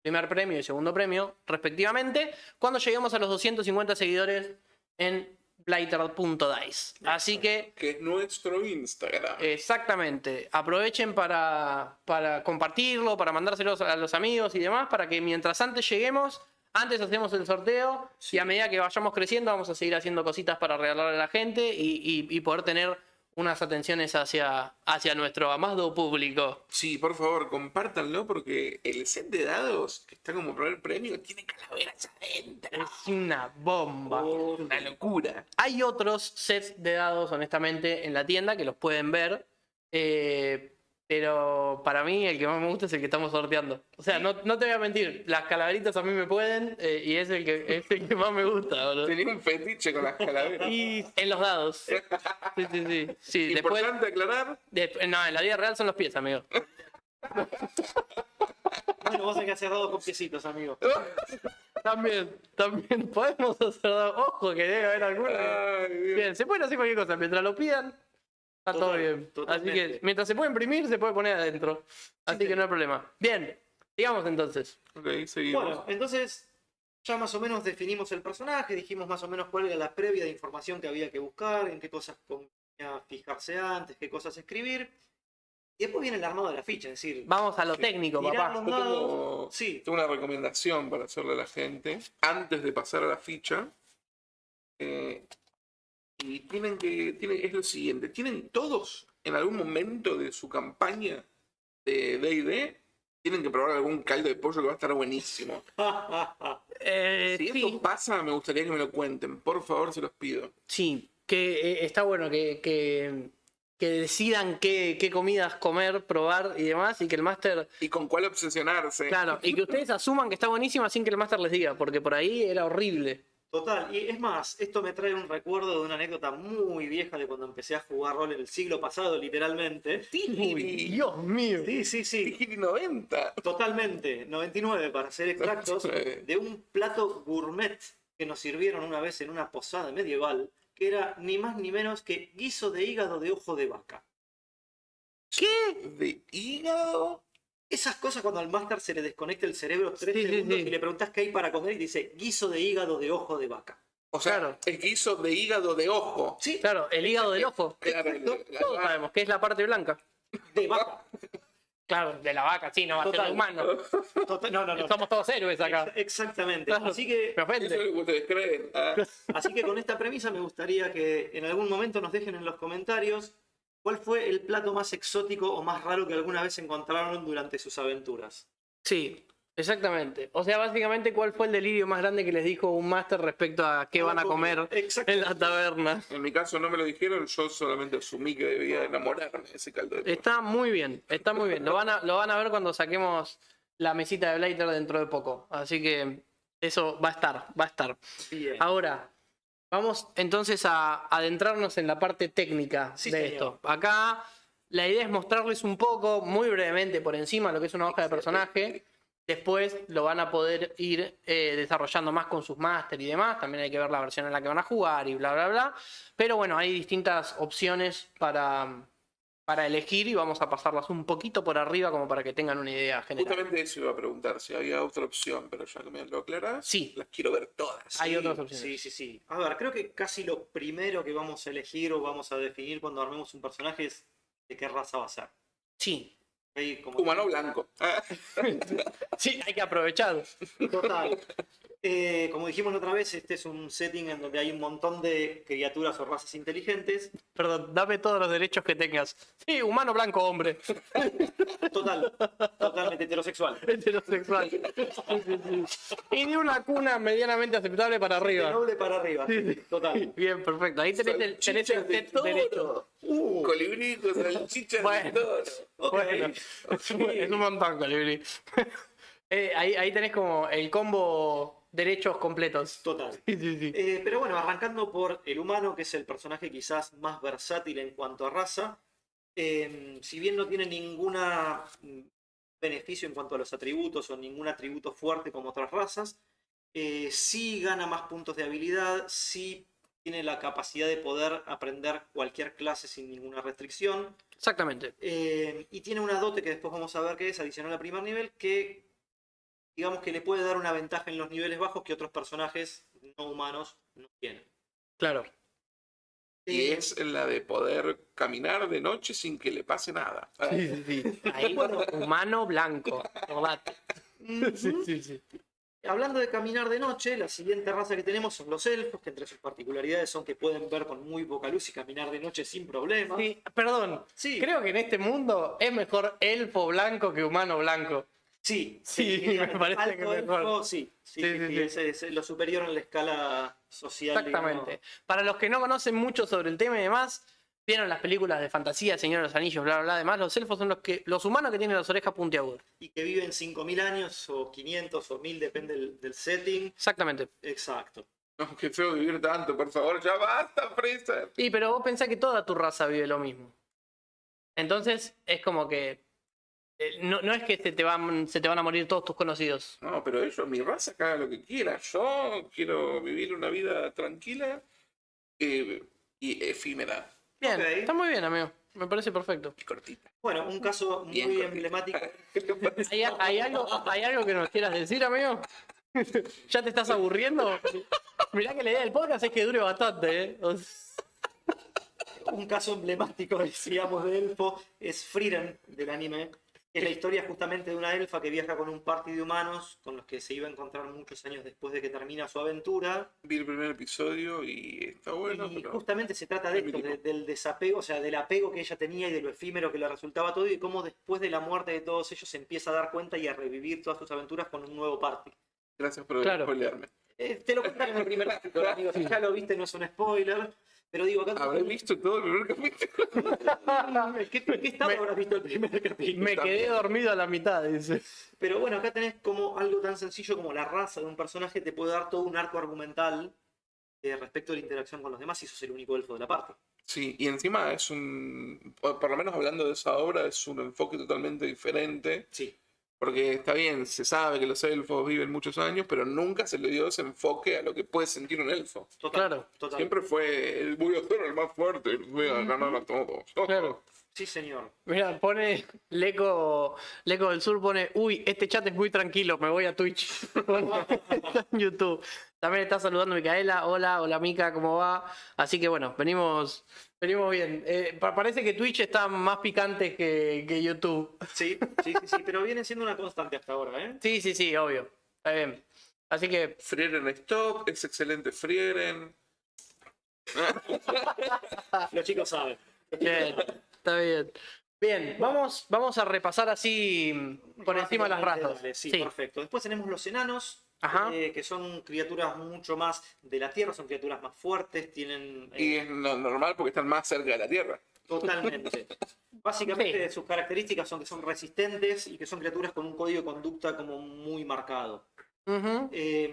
primer premio y segundo premio, respectivamente, cuando lleguemos a los 250 seguidores en blighter.dice. Así que Que es nuestro Instagram. exactamente. Aprovechen para compartirlo, para mandárselos a los amigos y demás, para que mientras antes lleguemos, antes hacemos el sorteo y a medida que vayamos creciendo vamos a seguir haciendo cositas para regalarle a la gente y poder tener unas atenciones hacia nuestro amado público. Sí, por favor, compártanlo porque el set de dados que está como primer premio tiene calaveras adentro. Es una bomba. Una locura. Hay otros sets de dados, honestamente, en la tienda que los pueden ver. Pero para mí el que más me gusta es el que estamos sorteando. O sea, no te voy a mentir, las calaveritas a mí me pueden y es el que más me gusta, boludo. Tenía un fetiche con las calaveras. Y en los dados. Sí. Después, Importante aclarar. no, en la vida real son los pies, amigo. Bueno, vos tenés que hacer dados con piecitos, amigo. También podemos hacer dados. Ojo, que debe haber alguna. Ay, Dios. Bien, se pueden hacer cualquier cosa mientras lo pidan. Está todo bien. Totalmente. Así que mientras se puede imprimir, se puede poner adentro. Así que no hay problema. Bien, sigamos entonces. Ok, seguimos. Bueno, entonces ya más o menos definimos el personaje, dijimos más o menos cuál era la previa de información que había que buscar, en qué cosas convenía fijarse antes, qué cosas escribir. Y después viene el armado de la ficha, es decir, Vamos a lo técnico, tirar papá. los Yo dados. Sí, tengo una recomendación para hacerle a la gente antes de pasar a la ficha. Y es lo siguiente, tienen todos en algún momento de su campaña de D&D, tienen que probar algún caldo de pollo que va a estar buenísimo. Si Sí, eso pasa, me gustaría que me lo cuenten, por favor, se los pido. sí, que está bueno que decidan qué comidas comer, probar y demás, y que el máster, Y con cuál obsesionarse. claro, y que ustedes asuman que está buenísima sin que el máster les diga, porque por ahí era horrible. total. Y es más, esto me trae un recuerdo de una anécdota muy vieja de cuando empecé a jugar rol en el siglo pasado, literalmente. Uy, Dios mío. Sí. Digiri 90. Totalmente, 99 para ser exactos, de un plato gourmet que nos sirvieron una vez en una posada medieval, que era ni más ni menos que guiso de hígado de ojo de vaca. ¿Qué? ¿De hígado? Esas cosas cuando al máster se le desconecta el cerebro 3 Sí, segundos sí. y le preguntás qué hay para comer y dice guiso de hígado de ojo de vaca. O sea, Claro. es guiso de hígado de ojo. Sí, Claro, el hígado del ojo. Claro, Exacto. Todos sabemos que es la parte blanca. de vaca. Claro, de la vaca, sí, no va a ser Total. de humano. No. Somos todos héroes acá. Exactamente. Claro. Así que, Eso Me es ofende. lo que ustedes creen. así que con esta premisa me gustaría que en algún momento nos dejen en los comentarios cuál fue el plato más exótico o más raro que alguna vez encontraron durante sus aventuras. Sí, exactamente. O sea, básicamente, ¿cuál fue el delirio más grande que les dijo un máster respecto a qué van a comer en la taberna? En mi caso no me lo dijeron, yo solamente asumí que debía enamorarme de ese caldo de pollo. Está muy bien, está muy bien. Lo van a ver cuando saquemos la mesita de Blighter dentro de poco. Así que eso va a estar. Bien. Ahora, vamos entonces a adentrarnos en la parte técnica Sí, de señor. esto. Acá la idea es mostrarles un poco, muy brevemente por encima, lo que es una hoja de personaje. Después lo van a poder ir desarrollando más con sus máster y demás. También hay que ver la versión en la que van a jugar y bla, bla, bla. Pero bueno, hay distintas opciones para elegir y vamos a pasarlas un poquito por arriba como para que tengan una idea general. Justamente eso iba a preguntar, si había otra opción, pero ya que me lo aclarás, Sí. las quiero ver todas. Hay otras opciones. Sí. A ver, creo que casi lo primero que vamos a elegir o vamos a definir cuando armemos un personaje es de qué raza va a ser. Sí. ¿Ok? Como Humano blanco. Sí, hay que aprovechar. total. Como dijimos la otra vez, este es un setting en donde hay un montón de criaturas o razas inteligentes. Perdón, dame todos los derechos que tengas. Sí, humano, blanco, hombre. Totalmente heterosexual. Heterosexual. Sí. Y de una cuna medianamente aceptable para De arriba. noble para arriba. Total. Bien, perfecto. Ahí tenés el Salchichas de set derecho. toro. Colibrí con salchichas Bueno. de toro. Ok. Bueno, es un montón, Colibrí. Ahí tenés como el combo derechos completos. Total. Sí. Pero bueno, arrancando por el humano, que es el personaje quizás más versátil en cuanto a raza. Si bien no tiene ningún beneficio en cuanto a los atributos o ningún atributo fuerte como otras razas, sí gana más puntos de habilidad, sí tiene la capacidad de poder aprender cualquier clase sin ninguna restricción. Exactamente. Y tiene una dote que después vamos a ver que es adicional a primer nivel, que digamos que le puede dar una ventaja en los niveles bajos que otros personajes no humanos no tienen. Claro. Y es la de poder caminar de noche sin que le pase nada. Sí. Ahí, humano blanco. Acordate. Sí. Hablando de caminar de noche, la siguiente raza que tenemos son los elfos, que entre sus particularidades son que pueden ver con muy poca luz y caminar de noche sin problema. Sí, perdón. Sí. Creo que en este mundo es mejor elfo blanco que humano blanco. Sí, Sí, me parece alto que mejor. elfo, sí. Es lo superior en la escala social. Exactamente. Digamos. Para los que no conocen mucho sobre el tema y demás, vieron las películas de fantasía, Señor de los Anillos, bla, bla, bla. Además, los elfos son los humanos que tienen las orejas puntiagudas. Y que viven 5.000 años, o 500, o 1.000, depende del setting. Exactamente. Exacto. No, qué feo vivir tanto, por favor, ya basta, Freezer. Y pero vos pensás que toda tu raza vive lo mismo. Entonces, es como que no es que se te van a morir todos tus conocidos. No, pero ellos, mi raza, que haga lo que quiera. Yo quiero vivir una vida tranquila y efímera Bien, Ok. está muy bien, amigo. Me parece perfecto. y cortita. Bueno, un caso Bien muy cortito. emblemático. ¿Hay algo que nos quieras decir, amigo? ¿Ya te estás aburriendo? Mirá que la idea del podcast es que dure bastante, ¿eh? Un caso emblemático, decíamos, de elfo es Frieren del anime. Es la historia justamente de una elfa que viaja con un party de humanos con los que se iba a encontrar muchos años después de que termina su aventura. Vi el primer episodio y está bueno, Y pero justamente se trata de esto, del desapego, o sea, del apego que ella tenía y de lo efímero que le resultaba todo y de cómo después de la muerte de todos ellos se empieza a dar cuenta y a revivir todas sus aventuras con un nuevo party. gracias por Claro. spoilearme. Te lo cuentan en el primer capítulo, amigo. Si ya lo viste, no es un spoiler. Pero digo, acá. Habré visto todo el primer capítulo. ¿Qué estado habrás visto el primer capítulo? Me quedé dormido a la mitad, dice. Pero bueno, acá tenés como algo tan sencillo como la raza de un personaje te puede dar todo un arco argumental respecto a la interacción con los demás y sos el único elfo de la parte. Sí, y encima es por lo menos hablando de esa obra, es un enfoque totalmente diferente. Sí. Porque está bien, se sabe que los elfos viven muchos años, pero nunca se le dio ese enfoque a lo que puede sentir un elfo. Total, Claro. total. Siempre fue, voy a ser el más fuerte, voy a ganar a todos. Claro. Sí, señor. Mira, pone Leco del Sur, pone, uy, este chat es muy tranquilo, me voy a Twitch. Está en YouTube. También está saludando Micaela, hola Mica, ¿cómo va? Así que bueno, venimos bien. Parece que Twitch está más picante que YouTube. Sí, pero viene siendo una constante hasta ahora, ¿eh? Sí, obvio. Está bien. Así que, Frieren Stock, es excelente Frieren. Los chicos saben. bien, está bien. Bien, vamos a repasar así por encima de las razas. Dale, sí, Sí. perfecto. Después tenemos los enanos, Ajá. que son criaturas mucho más de la tierra, son criaturas más fuertes, tienen... Y es normal porque están más cerca de la Tierra. Totalmente. Básicamente Sí. sus características son que son resistentes y que son criaturas con un código de conducta como muy marcado. Ujú.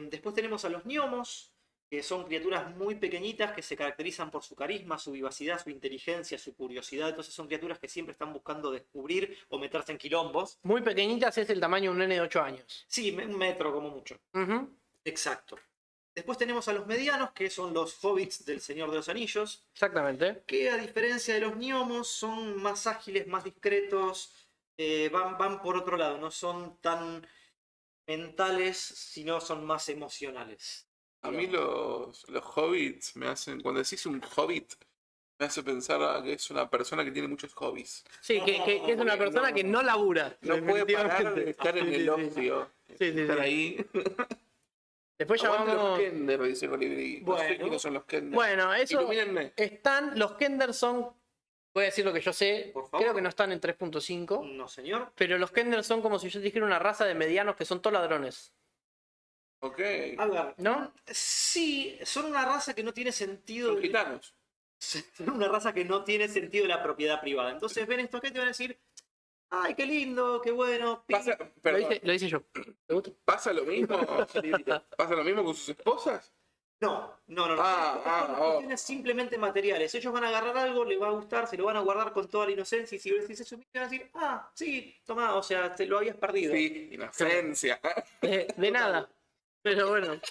Después tenemos a los gnomos, que son criaturas muy pequeñitas que se caracterizan por su carisma, su vivacidad, su inteligencia, su curiosidad. Entonces son criaturas que siempre están buscando descubrir o meterse en quilombos. Muy pequeñitas, es el tamaño de un nene de 8 años. Sí, un metro como mucho. Ujú. Exacto. Después tenemos a los medianos, que son los hobbits del Señor de los Anillos, Exactamente. que a diferencia de los gnomos son más ágiles, más discretos, van por otro lado, no son tan mentales, sino son más emocionales. A mí los hobbits me hacen, cuando decís un hobbit, me hace pensar a que es una persona que tiene muchos hobbies. Sí, que es una persona que no labura. No puede parar de definitivamente. estar en Sí, el sí, ocio. Sí, Estar sí. ahí. Después ya Aguante los vamos. Kender, dice Colibrí. No sé Bueno. quiénes son los Kender. Bueno, eso. Ilumínenme. Están. Los Kender son. Voy a decir lo que yo sé. Por favor. Creo que no están en 3.5. No, señor. Pero los Kender son como si yo te dijera una raza de medianos que son todos ladrones. Ok. A ver, ¿No? sí, son una raza que no tiene sentido. Son gitanos. Son una raza que no tiene sentido de la propiedad privada. Entonces ven esto que te van a decir, ay, qué lindo, qué bueno. Pasa, Lo perdón, dice yo. ¿Te gusta? ¿pasa lo mismo? ¿Pasa lo mismo con sus esposas? No. Ah, Son oh. cuestiones simplemente materiales. Ellos van a agarrar algo, les va a gustar, se lo van a guardar con toda la inocencia y si vos decís eso, van a decir, ah, sí, tomá, o sea, te lo habías perdido. Sí, inocencia. De nada. Pero bueno.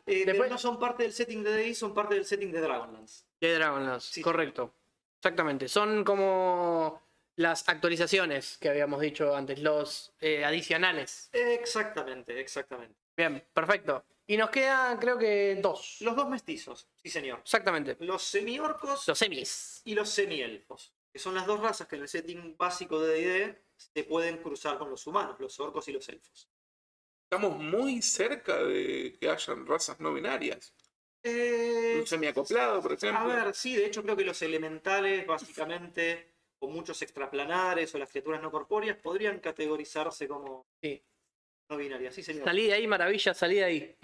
Pero Después- no son parte del setting de DayZ, son parte del setting de Dragonlance. De Dragonlance, Sí, correcto. Exactamente. Son como las actualizaciones que habíamos dicho antes, los adicionales. Exactamente, exactamente. Bien, perfecto. Y nos quedan, creo que 2. Los dos mestizos, sí señor. Exactamente. Los semi-orcos Los semis. y los semi-elfos, que son las dos razas que en el setting básico de D&D se pueden cruzar con los humanos, los orcos y los elfos. Estamos muy cerca de que hayan razas no binarias. Un semiacoplado, por ejemplo. A ver, sí, de hecho creo que los elementales, básicamente, o muchos extraplanares o las criaturas no corpóreas, podrían categorizarse como Sí. no binarias. Sí, señor. Salí de ahí, maravilla, salí de ahí.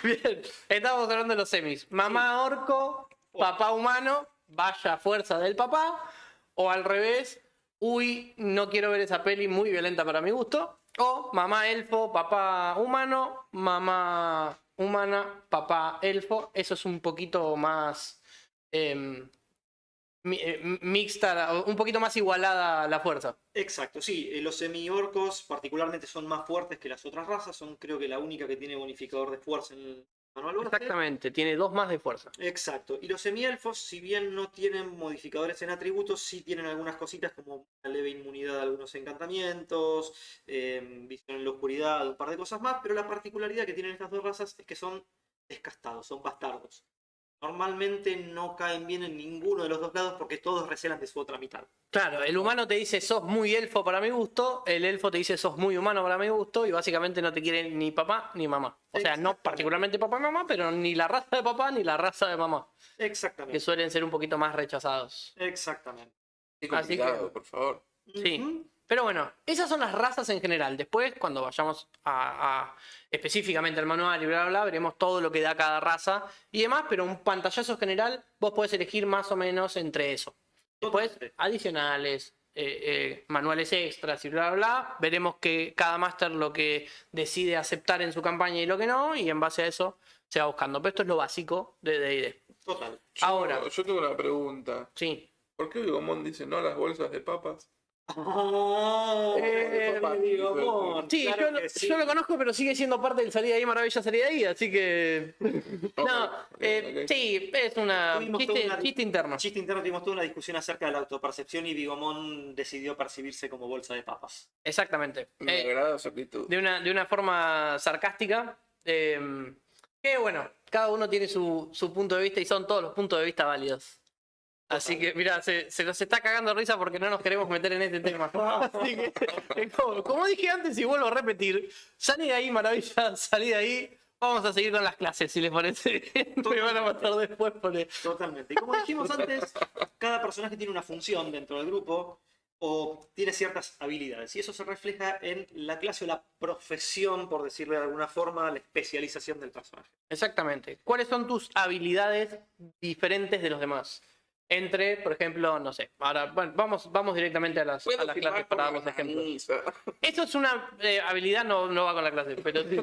Bien, estamos hablando de los semis. Mamá orco, papá humano, vaya fuerza del papá. O al revés, uy, no quiero ver esa peli muy violenta para mi gusto. O mamá elfo, papá humano, mamá humana, papá elfo. Eso es un poquito más mixta, un poquito más igualada la fuerza. Exacto, sí. Los semi-orcos particularmente son más fuertes que las otras razas. Son creo que la única que tiene bonificador de fuerza en el manual base. Exactamente, tiene 2 más de fuerza. Exacto. Y los semielfos, si bien no tienen modificadores en atributos, sí tienen algunas cositas como una leve inmunidad a algunos encantamientos, visión en la oscuridad, un par de cosas más, pero la particularidad que tienen estas dos razas es que son descastados, son bastardos. Normalmente no caen bien en ninguno de los dos lados porque todos recelan de su otra mitad. Claro, el humano te dice sos muy elfo para mi gusto, el elfo te dice sos muy humano para mi gusto y básicamente no te quiere ni papá ni mamá. O sea, no particularmente papá y mamá, pero ni la raza de papá ni la raza de mamá, que Exactamente. suelen ser un poquito más rechazados. Exactamente. Qué Así complicado, por favor. Sí. Ujú. Pero bueno, esas son las razas en general. Después, cuando vayamos específicamente al manual y bla, bla, bla, veremos todo lo que da cada raza y demás, pero un pantallazo general, vos podés elegir más o menos entre eso. Después, Totalmente. adicionales, manuales extras y bla, bla, bla. Veremos que cada máster lo que decide aceptar en su campaña y lo que no, y en base a eso se va buscando. Pero esto es lo básico de D&D. Total. Ahora. Yo tengo una pregunta. Sí. ¿Por qué Vigomón dice no a las bolsas de papas? Vigomón, Sí, claro que sí. yo lo conozco, pero sigue siendo parte del Salida de ahí, Maravilla Salida de ahí, así que. No, Ok. sí, es una Tuvimos toda una- chiste interno. Chiste interno, tuvimos toda una discusión acerca de la autopercepción y Vigomón decidió percibirse como bolsa de papas. Exactamente. Me agrada su actitud. De una forma sarcástica. Que bueno, cada uno tiene su punto de vista y son todos los puntos de vista válidos. Así que, mira, se nos está cagando de risa porque no nos queremos meter en este tema. Así que, como dije antes y vuelvo a repetir, salí de ahí, maravilla, salí de ahí. Vamos a seguir con las clases, si les parece bien. Me van a matar después por Totalmente. Y como dijimos antes, cada personaje tiene una función dentro del grupo o tiene ciertas habilidades. Y eso se refleja en la clase o la profesión, por decirlo de alguna forma, la especialización del personaje. Exactamente. ¿Cuáles son tus habilidades diferentes de los demás? Entre, por ejemplo, no sé. Ahora, bueno, vamos directamente a las clases para dar los ejemplos. Esto es una habilidad, no va con la clase, pero sí.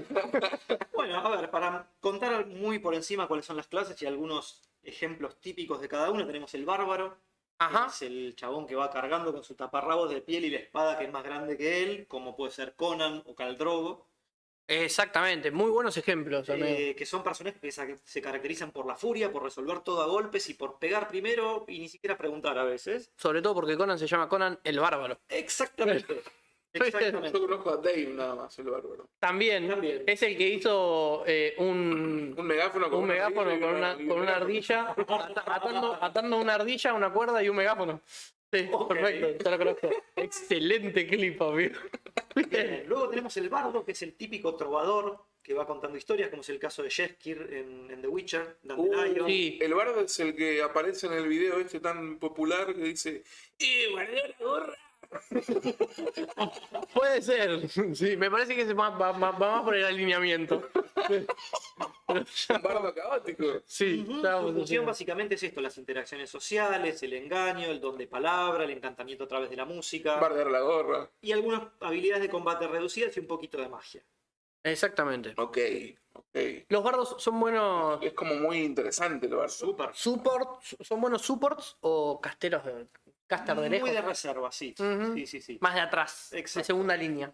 Bueno, a ver, para contar muy por encima cuáles son las clases y algunos ejemplos típicos de cada uno, tenemos el bárbaro. Ajá. Es el chabón que va cargando con su taparrabos de piel y la espada que es más grande que él, como puede ser Conan o Khal Drogo. Exactamente, muy buenos ejemplos, amigo. Que son personajes que se caracterizan por la furia, por resolver todo a golpes y por pegar primero y ni siquiera preguntar a veces. Sobre todo porque Conan se llama Conan el Bárbaro. Exactamente. Exactamente. Yo conozco a Dave nada más, el bárbaro. También, También. es el que hizo un megáfono con una ardilla, atando una ardilla a una cuerda y un megáfono. Sí, Ok. perfecto, ya lo conozco. Excelente clip, amigo. Bien. Luego tenemos el bardo, que es el típico trovador que va contando historias, como es el caso de Jeskir en The Witcher, Dandelion. Sí. El bardo es el que aparece en el video este tan popular que dice guardé la gorra. Puede ser, sí, me parece que va más por el alineamiento. Un bardo caótico. Sí, Ujú. ya Su vamos a función hacer. básicamente es esto: las interacciones sociales, el engaño, el don de palabra, el encantamiento a través de la música Bardear la gorra. y algunas habilidades de combate reducidas y un poquito de magia. Exactamente. Ok. Los bardos son buenos Es como muy interesante el bardo. Súper. son buenos supports o casteros caster de lejos. Muy de reserva, sí. Ujú. Sí. Más de atrás, Exacto. de segunda línea.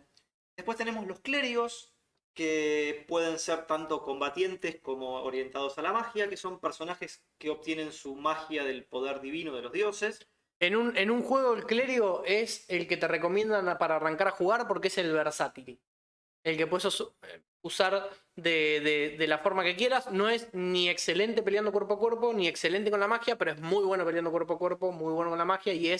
Después tenemos los clérigos, que pueden ser tanto combatientes como orientados a la magia, que son personajes que obtienen su magia del poder divino de los dioses. En un juego el clérigo es el que te recomiendan para arrancar a jugar porque es el versátil. El que puedes usar de la forma que quieras. No es ni excelente peleando cuerpo a cuerpo, ni excelente con la magia, pero es muy bueno peleando cuerpo a cuerpo, muy bueno con la magia y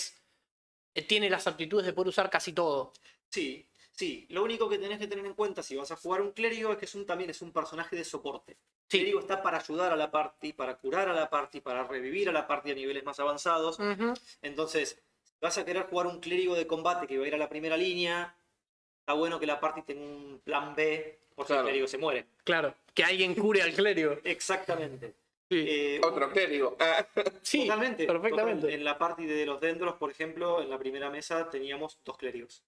tiene las aptitudes de poder usar casi todo. Sí, sí. Lo único que tenés que tener en cuenta si vas a jugar un clérigo es que también es un personaje de soporte. Sí. El clérigo está para ayudar a la party, para curar a la party, para revivir a la party a niveles más avanzados. Ujú. Entonces, si vas a querer jugar un clérigo de combate que va a ir a la primera línea, está bueno que la party tenga un plan B por si el Claro. clérigo se muere. Claro, que alguien cure al clérigo. Exactamente. Sí, Otro clérigo. Ah, sí, Totalmente. perfectamente. En la party de los dendros, por ejemplo, en la primera mesa teníamos 2 clérigos.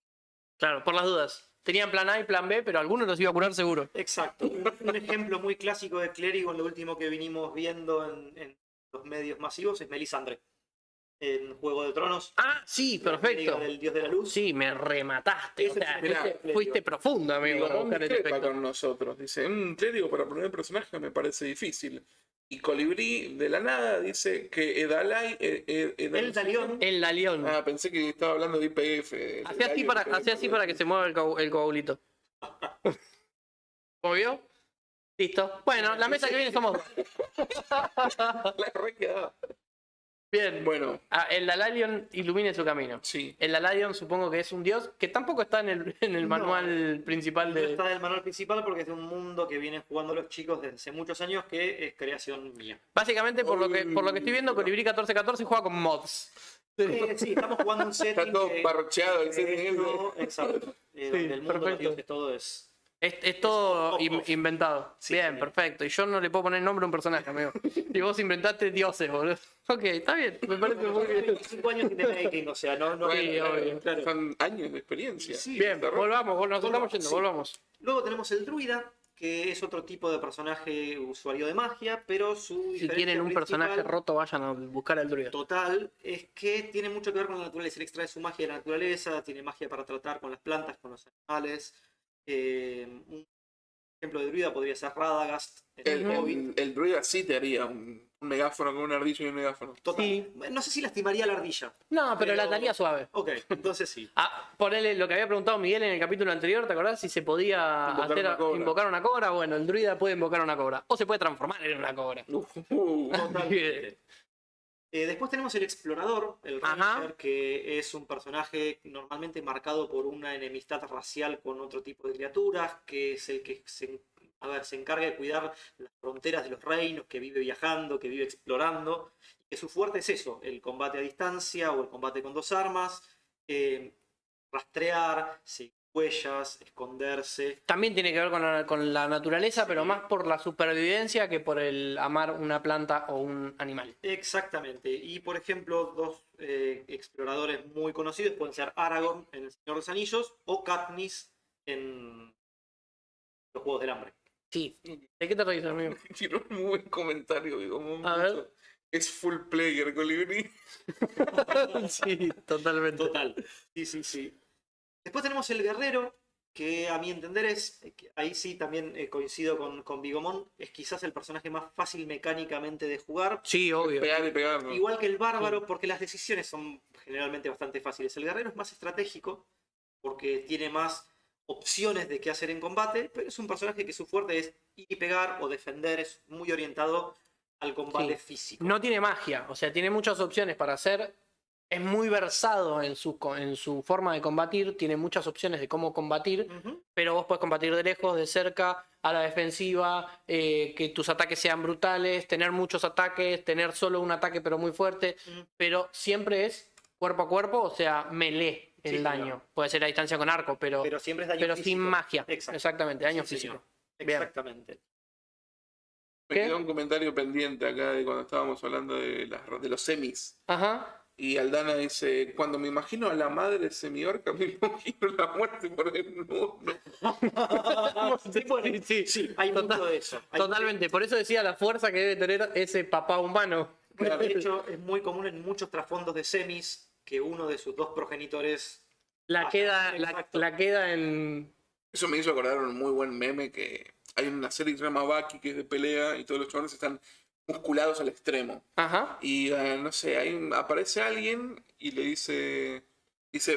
Claro, por las dudas. Tenían plan A y plan B, pero algunos los iba a curar seguro. Exacto. Un ejemplo muy clásico de clérigo en lo último que vinimos viendo en los medios masivos es Melisandre. En Juego de Tronos. Ah, sí, la clériga perfecto. del dios de la luz. Sí, me remataste. O Ese sea, es el fuiste, clérigo. profundo, amigo, para Bigomón buscar ese discrepa efecto. con nosotros. Dice, clérigo para poner personaje me parece difícil. Y Colibrí de la nada dice que Edalai... El Dalión. El Lalión. Ah, pensé que estaba hablando de IPF. Hacé así para que se mueva el coagulito. ¿Cómo vio? Listo. Bueno, la mesa que viene somos dos. La re quedaba. Bien. Bueno, El Dalalion ilumine su camino. sí. El Dalalion supongo que es un dios que tampoco está en el No. manual principal No de... está en el manual principal porque es de un mundo que vienen jugando los chicos desde hace muchos años que es creación mía. Básicamente, por lo que estoy viendo, Colibrí 1414 juega con mods. Sí, estamos jugando un setting Está todo que- parcheado el que setting es ese. todo- Exacto. Donde el mundo de los perfecto. dioses todo es... Es todo off. inventado. Sí, Bien, sí. perfecto. Y yo no le puedo poner nombre a un personaje, amigo. Y vos inventaste dioses, boludo. Ok, está bien. Me parece muy bien. 25 años de making, o sea, no... Bueno, Sí, obvio. claro. Son años de experiencia. Sí. Bien, volvamos, nos estamos yendo, Sí. volvamos. Luego tenemos el druida, que es otro tipo de personaje usuario de magia, pero su Si diferencia tienen un personaje principal roto, vayan a buscar al druida. total es que tiene mucho que ver con la naturaleza. Él extrae su magia de la naturaleza, tiene magia para tratar con las plantas, con los animales. Un ejemplo de druida podría ser Radagast en el Hobbit. El druida sí te haría un megáfono con un ardillo y un megáfono. Total. Sí. No sé si lastimaría a la ardilla. No, pero la taría suave. Ok, entonces sí. Ah, ponele lo que había preguntado Miguel en el capítulo anterior, ¿te acordás? Si se podía Invocar una cobra. Bueno, el druida puede invocar una cobra. O se puede transformar en una cobra. Totalmente. Después tenemos el explorador, el Ajá. ranger, que es un personaje normalmente marcado por una enemistad racial con otro tipo de criaturas, que es el que se encarga de cuidar las fronteras de los reinos, que vive viajando, que vive explorando, y que su fuerte es eso, el combate a distancia o el combate con 2 armas, rastrear, seguir huellas, esconderse. También tiene que ver con la naturaleza, pero más por la supervivencia que por el amar una planta o un animal. Exactamente. Y por ejemplo, 2 exploradores muy conocidos pueden ser Aragorn en El Señor de los Anillos o Katniss en Los Juegos del Hambre. Sí. ¿De qué te reís, amigo? Quiero un muy buen comentario, digo. A ver. Es full player, Colibrí. Sí, totalmente. Total. Sí, sí, sí. Después tenemos el guerrero, que a mi entender ahí sí también coincido con Bigomón, es quizás el personaje más fácil mecánicamente de jugar. Sí, obvio. Pegar y pegar, ¿no? Igual que el bárbaro, porque las decisiones son generalmente bastante fáciles. El guerrero es más estratégico, porque tiene más opciones de qué hacer en combate, pero es un personaje que su fuerte es ir y pegar o defender, es muy orientado al combate Sí. físico. No tiene magia, o sea, tiene muchas opciones para hacer. Es muy versado en su forma de combatir, tiene muchas opciones de cómo combatir, Ujú. pero vos podés combatir de lejos, de cerca, a la defensiva, que tus ataques sean brutales, tener muchos ataques, tener solo un ataque pero muy fuerte, Mm. pero siempre es cuerpo a cuerpo, o sea, melee el Sí, daño. claro. Puede ser a distancia con arco, pero Pero siempre es daño sin físico. magia. Exacto. Exactamente, daño Sí, físico. señor. Bien. Exactamente. Me ¿Qué? quedó un comentario pendiente acá de cuando estábamos hablando de los semis. Ajá. Y Aldana dice, cuando me imagino a la madre semiorca, me imagino la muerte por el mundo. Sí, bueno, Sí, sí, hay Total- mucho de eso. Hay Totalmente, por eso decía la fuerza que debe tener ese papá humano. mucho- de hecho, es muy común en muchos trasfondos de semis que uno de sus 2 progenitores La queda exacto. la queda en Eso me hizo acordar un muy buen meme que hay una serie que se llama Baki, que es de pelea, y todos los chavales están musculados al extremo. Ajá. Y no sé, aparece alguien y le dice,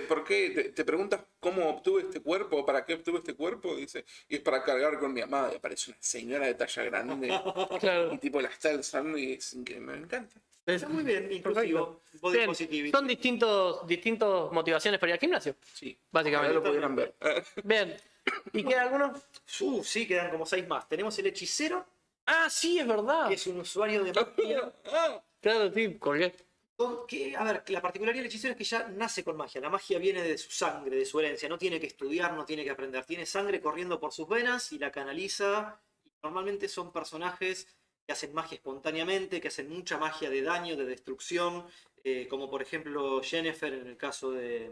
¿por qué? Te preguntas cómo obtuve este cuerpo, o para qué obtuve este cuerpo, dice, y es para cargar con mi amada. Y aparece una señora de talla grande Claro. y tipo la está alzando y me encanta. Está muy bien, inclusivo. Body Bien, positivity. son distintos motivaciones para ir al gimnasio, Sí, básicamente. ojalá lo pudieran ver. Bien. ¿Y queda alguno? Sí, quedan como 6 más. Tenemos el hechicero, Ah, sí, es verdad. que es un usuario de magia. Claro, sí, colgué. A ver, la particularidad del hechicero es que ya nace con magia. La magia viene de su sangre, de su herencia. No tiene que estudiar, no tiene que aprender. Tiene sangre corriendo por sus venas y la canaliza. Y normalmente son personajes que hacen magia espontáneamente, que hacen mucha magia de daño, de destrucción. Como por ejemplo Yennefer en el caso de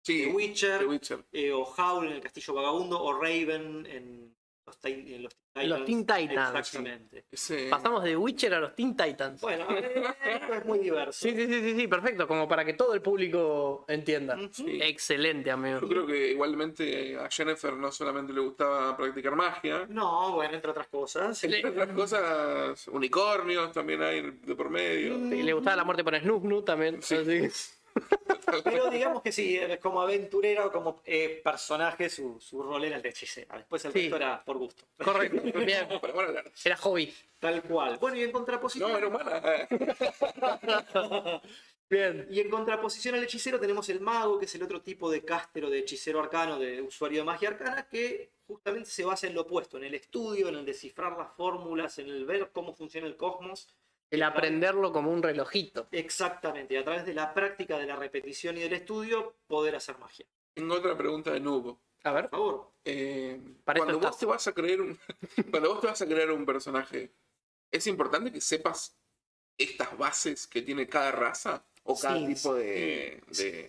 Sí, Witcher. The Witcher. O Howl en el Castillo Vagabundo. O Raven en Los Teen Titans. Exactamente. Pasamos de Witcher a los Teen Titans. Bueno, es muy diverso. Sí, perfecto, como para que todo el público entienda. Ujú. Excelente, amigo. Yo creo que igualmente a Jennifer no solamente le gustaba practicar magia, No, bueno, entre otras cosas. entre otras cosas, unicornios también hay de por medio. Sí, le gustaba la muerte por Snoo Snoo también. Sí. Así que- Pero digamos que sí, como aventurera o como personaje, su rol era el de hechicera. Después el Sí. resto era por gusto. Correcto, bien. Pero bueno, Era hobby. Tal cual. Bueno, y en contraposición. no, era humana. Bien. Y en contraposición al hechicero tenemos el mago, que es el otro tipo de caster o de hechicero arcano, de usuario de magia arcana, que justamente se basa en lo opuesto, en el estudio, en el descifrar las fórmulas, en el ver cómo funciona el cosmos. El aprenderlo como un relojito. Exactamente, y a través de la práctica, de la repetición y del estudio, poder hacer magia. Tengo otra pregunta de Nubo. A ver. Por favor. Para eso Cuando vos estás. te vas a creer cuando vos te vas a crear un personaje, ¿es importante que sepas estas bases que tiene cada raza? ¿O cada Sí, tipo de...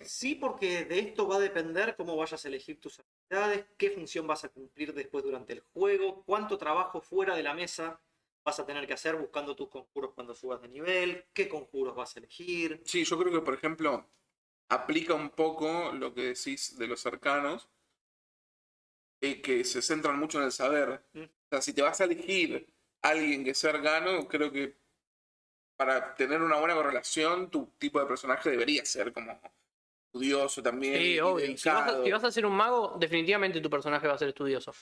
Sí, porque de esto va a depender cómo vayas a elegir tus habilidades, qué función vas a cumplir después durante el juego, cuánto trabajo fuera de la mesa vas a tener que hacer buscando tus conjuros cuando subas de nivel, qué conjuros vas a elegir. Sí, yo creo que, por ejemplo, aplica un poco lo que decís de los arcanos, que se centran mucho en el saber. Mm. O sea, si te vas a elegir a alguien que sea arcano, creo que para tener una buena correlación, tu tipo de personaje debería ser como estudioso también. Sí, y obvio. dedicado. Si vas a ser un mago, definitivamente tu personaje va a ser estudioso.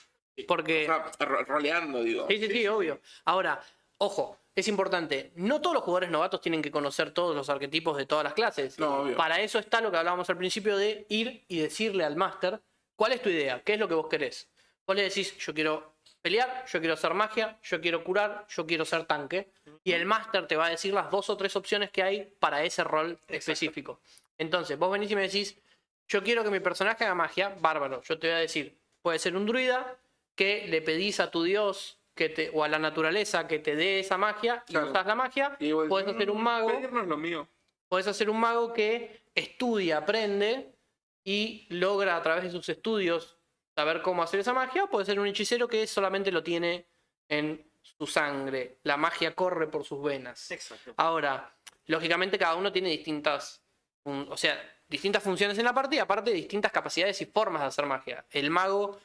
Porque. O sea, roleando, digo. Sí, obvio. Ahora, ojo, es importante. No todos los jugadores novatos tienen que conocer todos los arquetipos de todas las clases. No, obvio. Para eso está lo que hablábamos al principio de ir y decirle al máster cuál es tu idea, qué es lo que vos querés. Vos le decís, yo quiero pelear, yo quiero hacer magia, yo quiero curar, yo quiero ser tanque. Y el máster te va a decir las 2 o 3 opciones que hay para ese rol específico. Entonces, vos venís y me decís, yo quiero que mi personaje haga magia, bárbaro. Yo te voy a decir, puede ser un druida que le pedís a tu dios o a la naturaleza que te dé esa magia y Claro. usás la magia. Y vos Podés decís, hacer un mago. Pedirnos lo mío. Podés hacer un mago que estudia, aprende y logra a través de sus estudios saber cómo hacer esa magia. O puede ser un hechicero que solamente lo tiene en su sangre. La magia corre por sus venas. Exacto. Ahora, lógicamente cada uno tiene distintas funciones en la partida, aparte de distintas capacidades y formas de hacer magia. El mago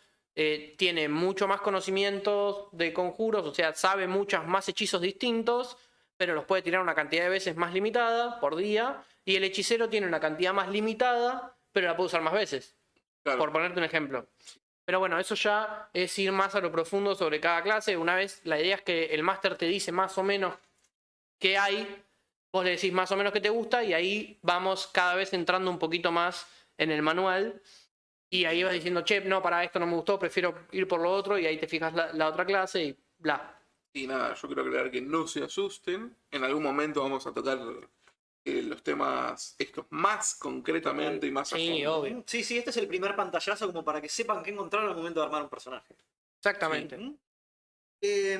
tiene mucho más conocimientos de conjuros, o sea, sabe muchos más hechizos distintos, pero los puede tirar una cantidad de veces más limitada por día. Y el hechicero tiene una cantidad más limitada, pero la puede usar más veces. Claro. Por ponerte un ejemplo. Pero bueno, eso ya es ir más a lo profundo sobre cada clase. Una vez, la idea es que el máster te dice más o menos qué hay, vos le decís más o menos qué te gusta, y ahí vamos cada vez entrando un poquito más en el manual. Y ahí vas diciendo, che, no, para esto no me gustó, prefiero ir por lo otro, y ahí te fijas la otra clase y bla. Y nada, yo quiero aclarar que no se asusten. En algún momento vamos a tocar los temas estos más concretamente y más a Sí, fondo. obvio. Sí, este es el primer pantallazo como para que sepan qué encontrar al momento de armar un personaje. Exactamente. ¿Mm?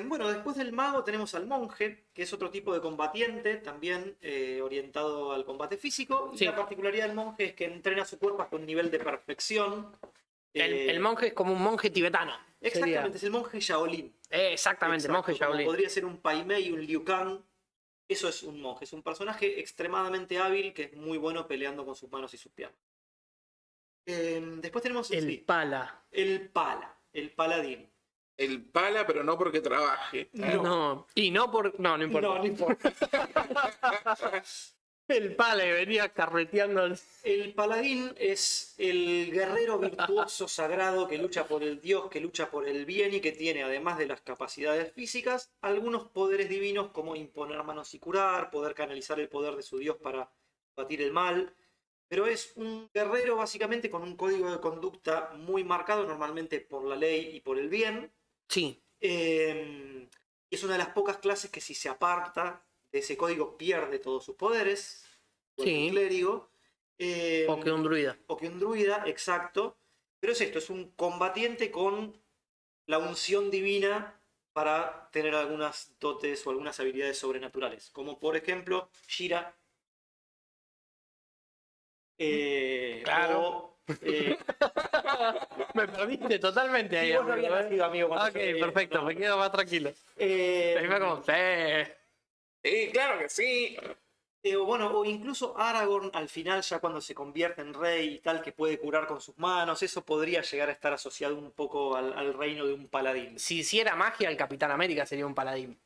Bueno, después del mago tenemos al monje, que es otro tipo de combatiente, también orientado al combate físico. Y Sí. la particularidad del monje es que entrena su cuerpo hasta un nivel de perfección. El monje es como un monje tibetano. Exactamente, Sería. es el monje Shaolin. Exactamente, el monje Exacto, como Shaolin. podría ser un Pai Mei, un Liu Kang. Eso es un monje, es un personaje extremadamente hábil que es muy bueno peleando con sus manos y sus piernas. Después tenemos El sí, pala. el pala, el paladín. El pala, pero no porque trabaje. No. Y no por. No, no importa. No, no importa. El pala que venía carreteando. El paladín es el guerrero virtuoso sagrado que lucha por el dios, que lucha por el bien y que tiene, además de las capacidades físicas, algunos poderes divinos como imponer manos y curar, poder canalizar el poder de su dios para batir el mal. Pero es un guerrero básicamente con un código de conducta muy marcado, normalmente por la ley y por el bien. Sí. Y es una de las pocas clases que si se aparta de ese código pierde todos sus poderes. Igual que Sí. un clérigo. O que un druida. O que un druida, exacto. Pero es esto, es un combatiente con la unción divina para tener algunas dotes o algunas habilidades sobrenaturales. Como por ejemplo, Shira. Claro. O, Me perdiste totalmente ahí. y vos no amigo, habías nacido, amigo. cuando Ok, yo- perfecto, no. me quedo más tranquilo. Eh, Ahí fue como, sí. Sí, claro que sí. o incluso Aragorn al final, ya cuando se convierte en rey y tal, que puede curar con sus manos, eso podría llegar a estar asociado un poco al reino de un paladín. Si hiciera magia, el Capitán América sería un paladín.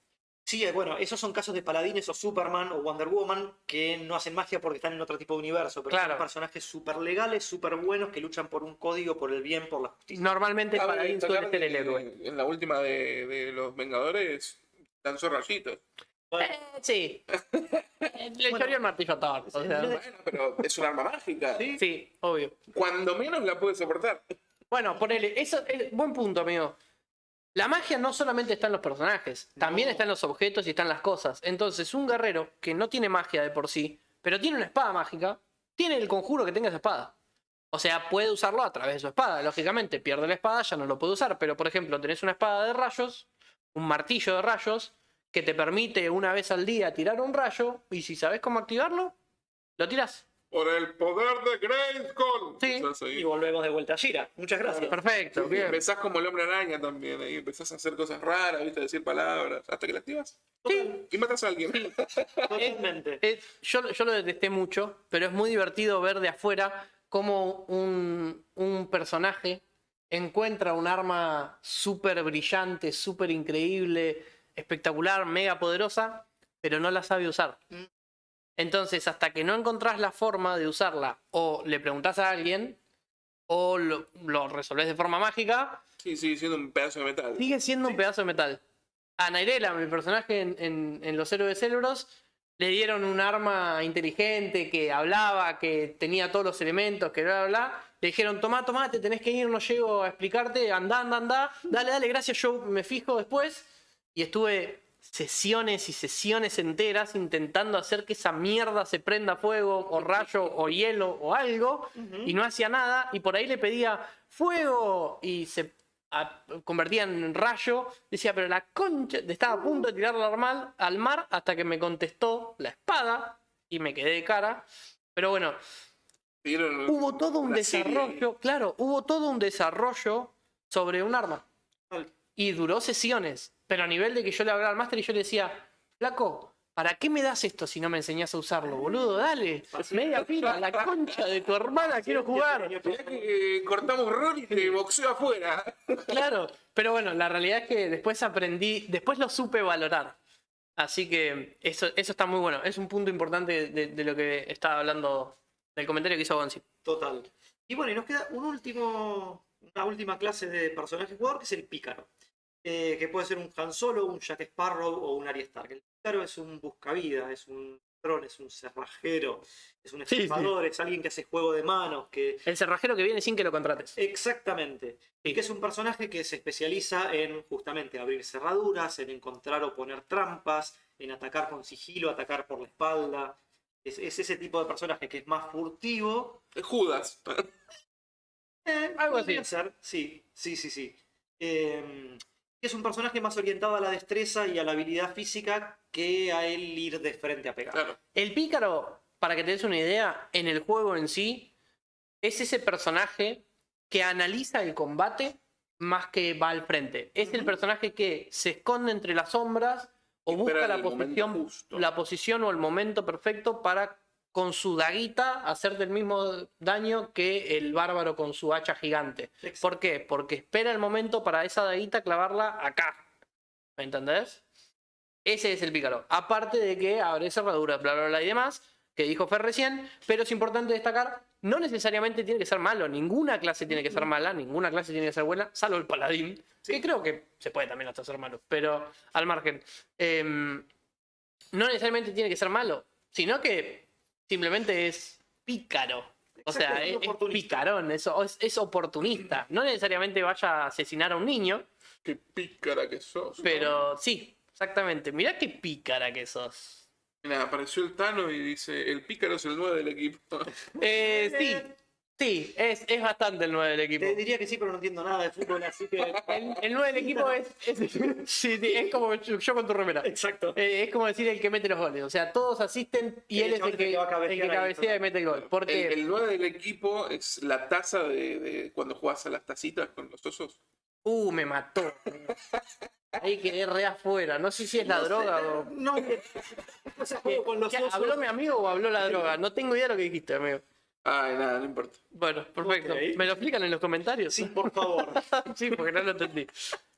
Sí, bueno, esos son casos de paladines o Superman o Wonder Woman que no hacen magia porque están en otro tipo de universo, pero Claro. son personajes súper legales, súper buenos, que luchan por un código, por el bien, por la justicia. Normalmente el Cabe paladín suele destacar ser el que héroe. En la última de los Vengadores lanzó rayitos. Sí. Le choreó el martillo a Thor. O sea, Sí. Bueno, pero es un arma mágica. Sí. sí, obvio. Cuando menos la puede soportar. Bueno, ponele, eso es buen punto, amigo. La magia no solamente está en los personajes, también No. está en los objetos y está en las cosas. Entonces, un guerrero que no tiene magia de por sí, pero tiene una espada mágica, tiene el conjuro que tenga esa espada. O sea, puede usarlo a través de su espada. Lógicamente, pierde la espada, ya no lo puede usar. Pero, por ejemplo, tenés una espada de rayos, un martillo de rayos, que te permite una vez al día tirar un rayo, y si sabes cómo activarlo, lo tirás. Por el poder de Grayskull. Sí. Empezás ahí. Y volvemos de vuelta a Shira. Muchas gracias. Perfecto, Sí, bien. empezás como el hombre araña también. Ahí empezás a hacer cosas raras, ¿viste? Decir palabras. Hasta que la activas. Total- Y matas a alguien. Totalmente. Yo lo detesté mucho, pero es muy divertido ver de afuera cómo un personaje encuentra un arma súper brillante, súper increíble, espectacular, mega poderosa, pero no la sabe usar. Mm. Entonces, hasta que no encontrás la forma de usarla, o le preguntás a alguien, o lo resolvés de forma mágica, Sí, sigue siendo un pedazo de metal. sigue siendo un pedazo de metal. A Nairela, mi personaje en Los Héroes Célebros, le dieron un arma inteligente que hablaba, que tenía todos los elementos, que bla, bla, bla. Le dijeron, tomá, te tenés que ir, no llego a explicarte, andá, dale, gracias, yo me fijo después. Y estuve sesiones y sesiones enteras intentando hacer que esa mierda se prenda fuego, o rayo, o hielo, o algo, y no hacía nada, y por ahí le pedía fuego, y se convertía en rayo. Decía, pero la concha, estaba a punto de tirarla al mar hasta que me contestó la espada y me quedé de cara. Pero bueno, Dieron hubo todo un una serie. desarrollo, claro, hubo todo un desarrollo sobre un arma. Total. Y duró sesiones, pero a nivel de que yo le hablaba al máster y yo le decía, flaco, ¿para qué me das esto si no me enseñás a usarlo, boludo? Dale, media pila, la concha de tu hermana, quiero jugar. Mirá que cortamos rol y te boxeo afuera. Claro, pero bueno, la realidad es que después aprendí, después lo supe valorar. Así que eso está muy bueno. Es un punto importante de lo que estaba hablando, del comentario que hizo Gonzi. Total. Y bueno, y nos queda una última clase de personaje jugador que es el pícaro. Que puede ser un Han Solo, un Jack Sparrow o un Arya Stark. El pícaro es un buscavidas, es un ladrón, es un cerrajero, es un Sí, sí. estafador, es alguien que hace juego de manos, que El cerrajero que viene sin que lo contrates. exactamente. Sí. Y que es un personaje que se especializa en justamente abrir cerraduras, en encontrar o poner trampas, en atacar con sigilo, atacar por la espalda. Es ese tipo de personaje que es más furtivo. Judas. Algo Podría así. ser, sí. Es un personaje más orientado a la destreza y a la habilidad física que a él ir de frente a pegar. Claro. El pícaro, para que te des una idea, en el juego en sí, es ese personaje que analiza el combate más que va al frente. Es el personaje que se esconde entre las sombras o Y busca espera la el momento posición, justo. la posición o el momento perfecto para con su daguita hacerte el mismo daño que el bárbaro con su hacha gigante. Exacto. ¿Por qué? Porque espera el momento para esa daguita clavarla acá. ¿Me entendés? Ese es el pícaro. Aparte de que abre cerraduras, bla, bla, bla y demás, que dijo Fer recién, pero es importante destacar, no necesariamente tiene que ser malo, ninguna clase tiene que ser mala, ninguna clase tiene que ser buena, salvo el paladín, que creo que se puede también hasta ser malo, pero al margen. No necesariamente tiene que ser malo, sino que simplemente es pícaro. O sea, Exacto, es es oportunista. picarón, es oportunista. No necesariamente vaya a asesinar a un niño, Qué pícara que sos. ¿no? pero sí, exactamente. Mirá qué pícara que sos. Mira, apareció el Tano y dice, el pícaro es el 9 del equipo. Sí, es bastante el 9 del equipo. Te diría que sí, pero no entiendo nada de fútbol, así que... El 9 del equipo sí, es como yo con tu remera. Exacto. Es como decir el que mete los goles. O sea, todos asisten y él es el que va a cabecear ahí, cabecea y mete el gol. Porque El 9 del equipo es la taza de cuando jugás a las tacitas con los osos. me mató. Ahí quedé re afuera. No sé si es la droga o. No, o sea, juego con los osos. ¿Habló mi amigo o habló la droga? No tengo idea de lo que dijiste, amigo. Ay, nada, no importa. Bueno, perfecto. Ok. ¿Me lo explican en los comentarios? Sí, por favor. Sí, porque no lo entendí.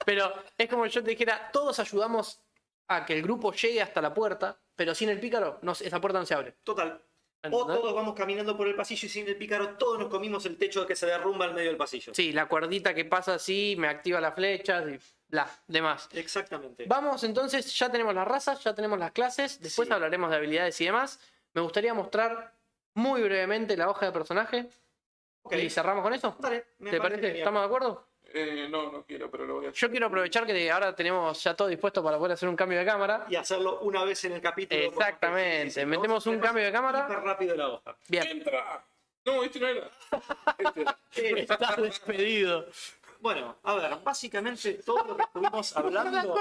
Pero es como yo te dijera, todos ayudamos a que el grupo llegue hasta la puerta, pero sin el pícaro, esa puerta no se abre. Total. O ¿Entendés? todos vamos caminando por el pasillo y sin el pícaro todos nos comimos el techo que se derrumba al medio del pasillo. Sí, la cuerdita que pasa así, me activa las flechas y bla, demás. Exactamente. Vamos entonces, ya tenemos las razas, ya tenemos las clases, después Sí. hablaremos de habilidades y demás. Me gustaría mostrar muy brevemente la hoja de personaje Ok. y cerramos con eso. Dale, me ¿Te parece? genial. ¿Estamos de acuerdo? No quiero, pero lo voy a hacer. Yo quiero aprovechar que ahora tenemos ya todo dispuesto para poder hacer un cambio de cámara. Y hacerlo una vez en el capítulo. Exactamente. Sí, Metemos un cambio de cámara. Súper rápido la hoja. Bien, ¡Entra! No, este no era. Este era. estás despedido. Bueno, a ver, básicamente todo lo que estuvimos hablando.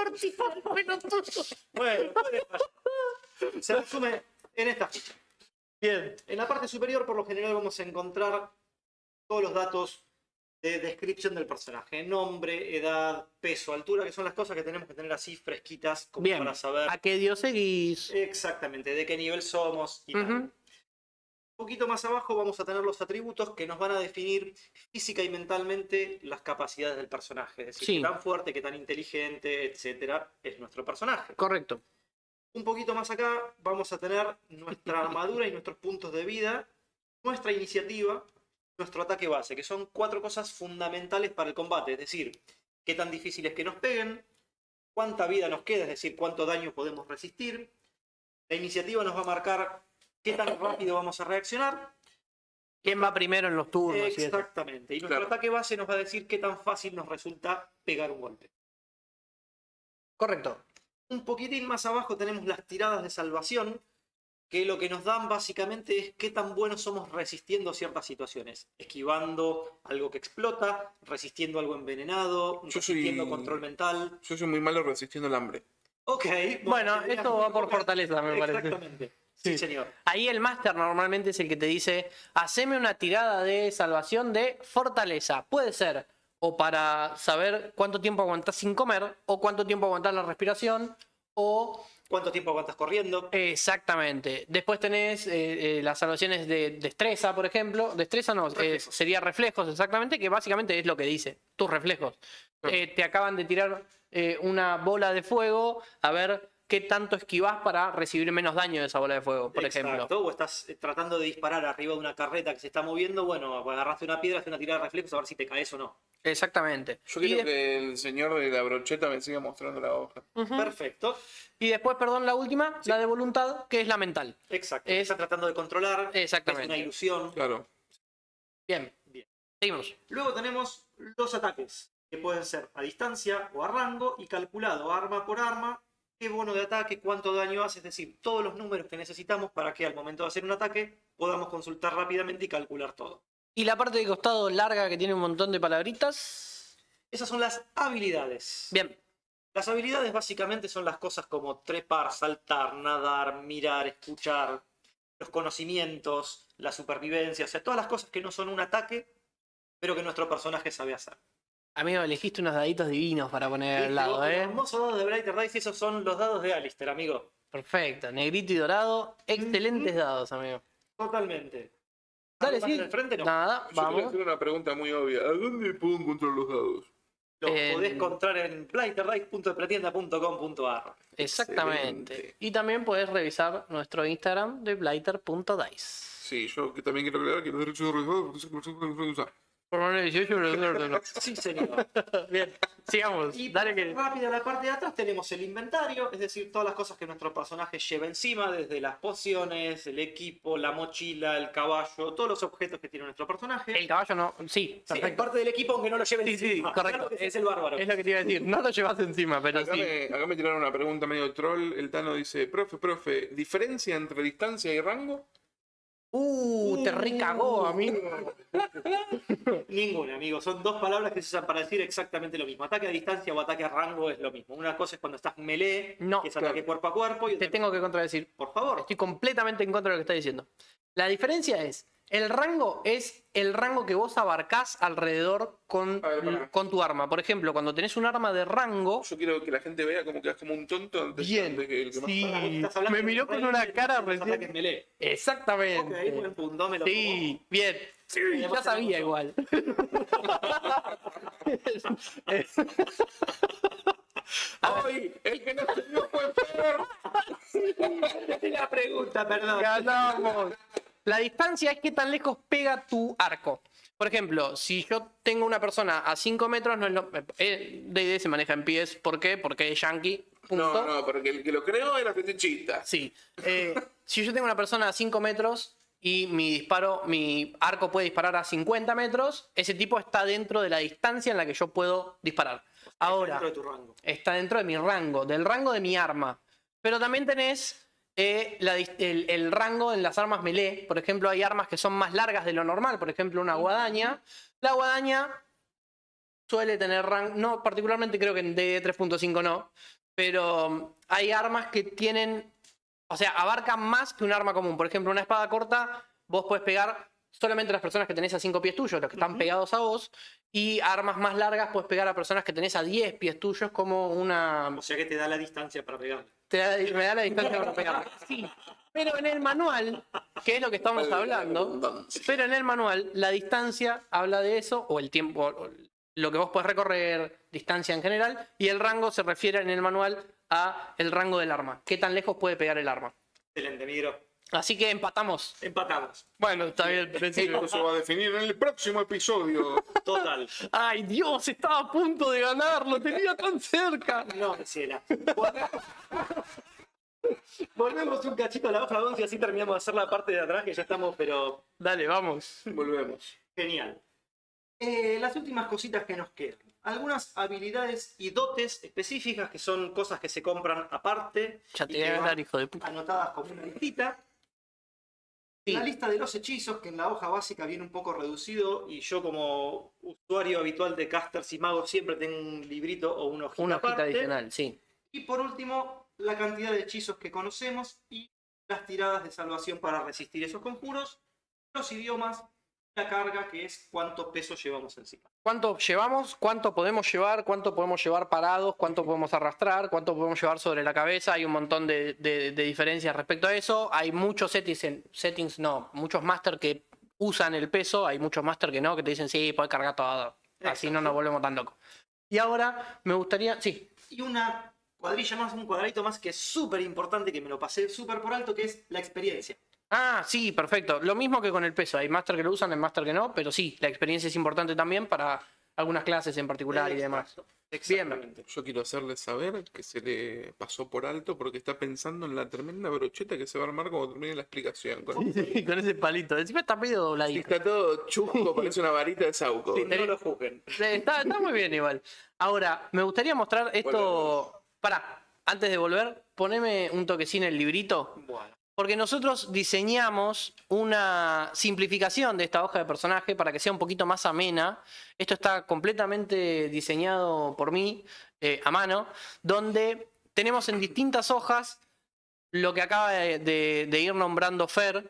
Bueno, puede fallar. Se resume en esta ficha. Bien. En la parte superior, por lo general, vamos a encontrar todos los datos de descripción del personaje. Nombre, edad, peso, altura, que son las cosas que tenemos que tener así fresquitas como Bien. para saber ¿A qué dios seguís? exactamente de qué nivel somos y tal. Ujú. Un poquito más abajo vamos a tener los atributos que nos van a definir física y mentalmente las capacidades del personaje. Es decir, Sí. qué tan fuerte, qué tan inteligente, etcétera, es nuestro personaje. Correcto. Un poquito más acá vamos a tener nuestra armadura y nuestros puntos de vida, nuestra iniciativa, nuestro ataque base, que son 4 cosas fundamentales para el combate. Es decir, qué tan difícil es que nos peguen, cuánta vida nos queda, es decir, cuánto daño podemos resistir. La iniciativa nos va a marcar qué tan rápido vamos a reaccionar. ¿Quién va primero en los turnos? y eso? Exactamente. Y nuestro Claro. ataque base nos va a decir qué tan fácil nos resulta pegar un golpe. Correcto. Un poquitín más abajo tenemos las tiradas de salvación, que lo que nos dan básicamente es qué tan buenos somos resistiendo ciertas situaciones. Esquivando algo que explota, resistiendo algo envenenado, Yo resistiendo soy- control mental. Yo soy muy malo resistiendo el hambre. Ok. Bueno, tendrías esto muy va por poca- fortaleza, me parece. Exactamente. Sí, Sí. señor. Ahí el máster normalmente es el que te dice, haceme una tirada de salvación de fortaleza. Puede ser o para saber cuánto tiempo aguantás sin comer, o cuánto tiempo aguantás la respiración, o ¿Cuánto tiempo aguantas corriendo? exactamente. Después tenés las salvaciones de destreza, por ejemplo. Destreza no, Reflejos. sería reflejos, exactamente, que básicamente es lo que dice, tus reflejos. Te acaban de tirar una bola de fuego, a ver qué tanto esquivás para recibir menos daño de esa bola de fuego, por ejemplo. Exacto. O estás tratando de disparar arriba de una carreta que se está moviendo. Bueno, agarraste una piedra, haces una tirada de reflejos a ver si te caes o no. Exactamente. Yo Y quiero de- que el señor de la brocheta me siga mostrando la hoja. Ujú. Perfecto. Y después, perdón, la última, la de voluntad, que es la mental. Exacto. Es- Está tratando de controlar. Exactamente. Es una ilusión. Claro. Bien. Bien. Seguimos. Luego tenemos los ataques, que pueden ser a distancia o a rango y calculado arma por arma, qué bono de ataque, cuánto daño hace, es decir, todos los números que necesitamos para que al momento de hacer un ataque podamos consultar rápidamente y calcular todo. Y la parte de costado larga que tiene un montón de palabritas. Esas son las habilidades. Bien. Las habilidades básicamente son las cosas como trepar, saltar, nadar, mirar, escuchar, los conocimientos, la supervivencia, o sea, todas las cosas que no son un ataque, pero que nuestro personaje sabe hacer. Amigo, elegiste unos daditos divinos para poner al lado, Los ¿eh? famosos dados de Brighter Dice, esos son los dados de Alistair, amigo. Perfecto. Negrito y dorado. Excelentes dados, amigo. Totalmente. Dale, ¿Algo más sí. en el frente? No. Nada, Yo quiero vamos. hacer una pregunta muy obvia. ¿A dónde puedo encontrar los dados? Los En- podés encontrar en blighterdice.pretienda.com.ar. Exactamente. Excelente. Y también puedes revisar nuestro Instagram de blighter.dice. Sí, yo que también quiero aclarar que los derechos de usar. Por lo menos 18, pero no. Sí, señor. Bien, sigamos. Y Dale que. rápido, en la parte de atrás tenemos el inventario, es decir, todas las cosas que nuestro personaje lleva encima, desde las pociones, el equipo, la mochila, el caballo, todos los objetos que tiene nuestro personaje. El caballo no. Sí, Sí, es perfecto. parte del equipo aunque no lo lleve Sí, sí, encima. correcto. Claro que es el bárbaro. Es lo que te iba a decir. No lo llevas encima, pero Acá, sí. acá me tiraron una pregunta medio troll. El Tano dice, profe, ¿diferencia entre distancia y rango? Te recagó, amigo. Ninguna, amigo. Son dos palabras que se usan para decir exactamente lo mismo. Ataque a distancia o ataque a rango es lo mismo. Una cosa es cuando estás melee, No, que es ataque cuerpo a cuerpo. Y Te otra tengo que contradecir. por favor. Estoy completamente en contra de lo que estás diciendo. La diferencia es, el rango es el rango que vos abarcás alrededor con, A ver, pará. con tu arma. Por ejemplo, cuando tenés un arma de rango... Yo quiero que la gente vea como quedas como un tonto antes Bien, de que el que más sí. Ahora, vos estás hablando Me de miró con range una de cara los recién. ataques melee. Ok, Exactamente. buen punto, me lo Sí, bien. Sí, ya sabía igual. ¡Ay! El que no entendió fue Fer. pongo. La pregunta, perdón. Ganamos. La distancia es qué tan lejos pega tu arco. Por ejemplo, si yo tengo una persona a 5 metros, no es lo... D&D se maneja en pies. ¿Por qué? Porque es yankee. Punto. No, porque el que lo creó era fetichista. Sí. Si yo tengo una persona a 5 metros y mi arco puede disparar a 50 metros, ese tipo está dentro de la distancia en la que yo puedo disparar. Ahora, Dentro de tu rango. está dentro de mi rango, del rango de mi arma. Pero también tenés el rango en las armas melee. Por ejemplo, hay armas que son más largas de lo normal. Por ejemplo, una guadaña. La guadaña suele tener rango, no, particularmente creo que en D&D 3.5 no, pero hay armas que tienen, o sea, abarcan más que un arma común. Por ejemplo, una espada corta, vos podés pegar solamente a las personas que tenés a 5 pies tuyos, los que están pegados a vos, y armas más largas podés pegar a personas que tenés a 10 pies tuyos, como una... O sea que te da la distancia para pegarle. me da la distancia para pegar. Sí, pero en el manual, que es lo que estamos hablando, pero en el manual la distancia habla de eso, o el tiempo, o lo que vos podés recorrer, distancia en general, y el rango se refiere en el manual a el rango del arma, qué tan lejos puede pegar el arma. Excelente, Migro. Así que empatamos. Empatamos. Bueno, está bien. Esto se va a definir en el próximo episodio. Total. Ay, Dios, estaba a punto de ganar, lo tenía tan cerca. No, ciela. Volvemos un cachito a la hoja 11 y así terminamos de hacer la parte de atrás que ya estamos, pero Dale, vamos. Volvemos. genial. Las últimas cositas que nos quedan. Algunas habilidades y dotes específicas que son cosas que se compran aparte. Ya te y voy a que ganar, van hijo de puta. anotadas como una listita. Sí. La lista de los hechizos, que en la hoja básica viene un poco reducido, y yo como usuario habitual de casters y magos siempre tengo un librito o una hojita Una hojita aparte. adicional, sí. Y por último, la cantidad de hechizos que conocemos y las tiradas de salvación para resistir esos conjuros, los idiomas, la carga, que es cuánto peso llevamos encima. ¿Cuánto llevamos? ¿Cuánto podemos llevar? ¿Cuánto podemos llevar parados? ¿Cuánto podemos arrastrar? ¿Cuánto podemos llevar sobre la cabeza? Hay un montón de diferencias respecto a eso. Hay muchos muchos máster que usan el peso. Hay muchos máster que no, que te dicen, sí, podés cargar todo. Así no nos volvemos tan locos. Y ahora me gustaría, sí, Y una cuadrilla más, un cuadradito más que es súper importante, que me lo pasé súper por alto, que es la experiencia. ah, sí, perfecto. Lo mismo que con el peso. Hay máster que lo usan, hay máster que no, pero sí, la experiencia es importante también para algunas clases en particular y demás. Exacto, exactamente. Yo quiero hacerle saber que se le pasó por alto porque está pensando en la tremenda brocheta que se va a armar cuando termine la explicación. Con Con ese palito. Encima está medio Sí, dobladito. está todo chusco, parece una varita de sauco. Sí, no lo juzguen. Está muy bien igual. Ahora, me gustaría mostrar esto. Pará, antes de volver, poneme un toquecín en el librito. Bueno. Porque nosotros diseñamos una simplificación de esta hoja de personaje para que sea un poquito más amena. Esto está completamente diseñado por mí, a mano, donde tenemos en distintas hojas lo que acaba de ir nombrando Fer,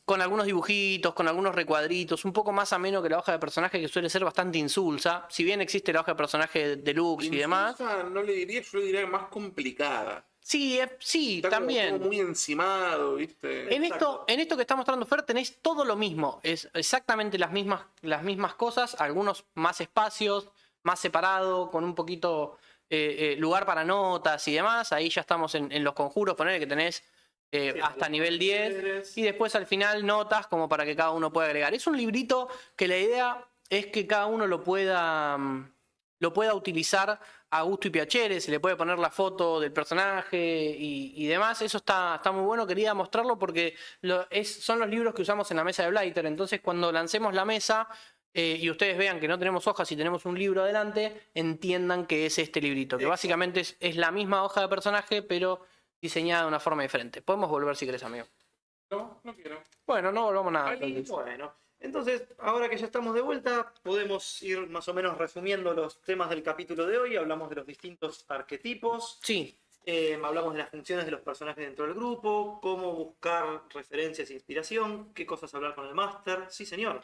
con algunos dibujitos, con algunos recuadritos, un poco más ameno que la hoja de personaje, que suele ser bastante insulsa. Si bien existe la hoja de personaje deluxe y demás. Insulsa no le diría, yo le diría más complicada. Sí, sí, Está como también. todo muy encimado, ¿viste? En esto que está mostrando Fer tenés todo lo mismo. Es exactamente las mismas cosas, algunos más espacios, más separado, con un poquito lugar para notas y demás. Ahí ya estamos en los conjuros, poner que tenés Sí, hasta los nivel 10 poderes. y después al final notas como para que cada uno pueda agregar. Es un librito que la idea es que cada uno lo pueda utilizar a gusto y piacere, se le puede poner la foto del personaje y demás. Eso está muy bueno, quería mostrarlo porque son los libros que usamos en la mesa de Blighter. Entonces cuando lancemos la mesa y ustedes vean que no tenemos hojas y tenemos un libro adelante, entiendan que es este librito, que Exacto. básicamente es la misma hoja de personaje, pero diseñada de una forma diferente. Podemos volver si querés, amigo. No, no quiero. Bueno, no volvamos nada. Ahí, entonces. bueno, entonces ahora que ya estamos de vuelta, podemos ir más o menos resumiendo los temas del capítulo de hoy. Hablamos de los distintos arquetipos, Sí, hablamos de las funciones de los personajes dentro del grupo, cómo buscar referencias e inspiración, qué cosas hablar con el máster. Sí, señor.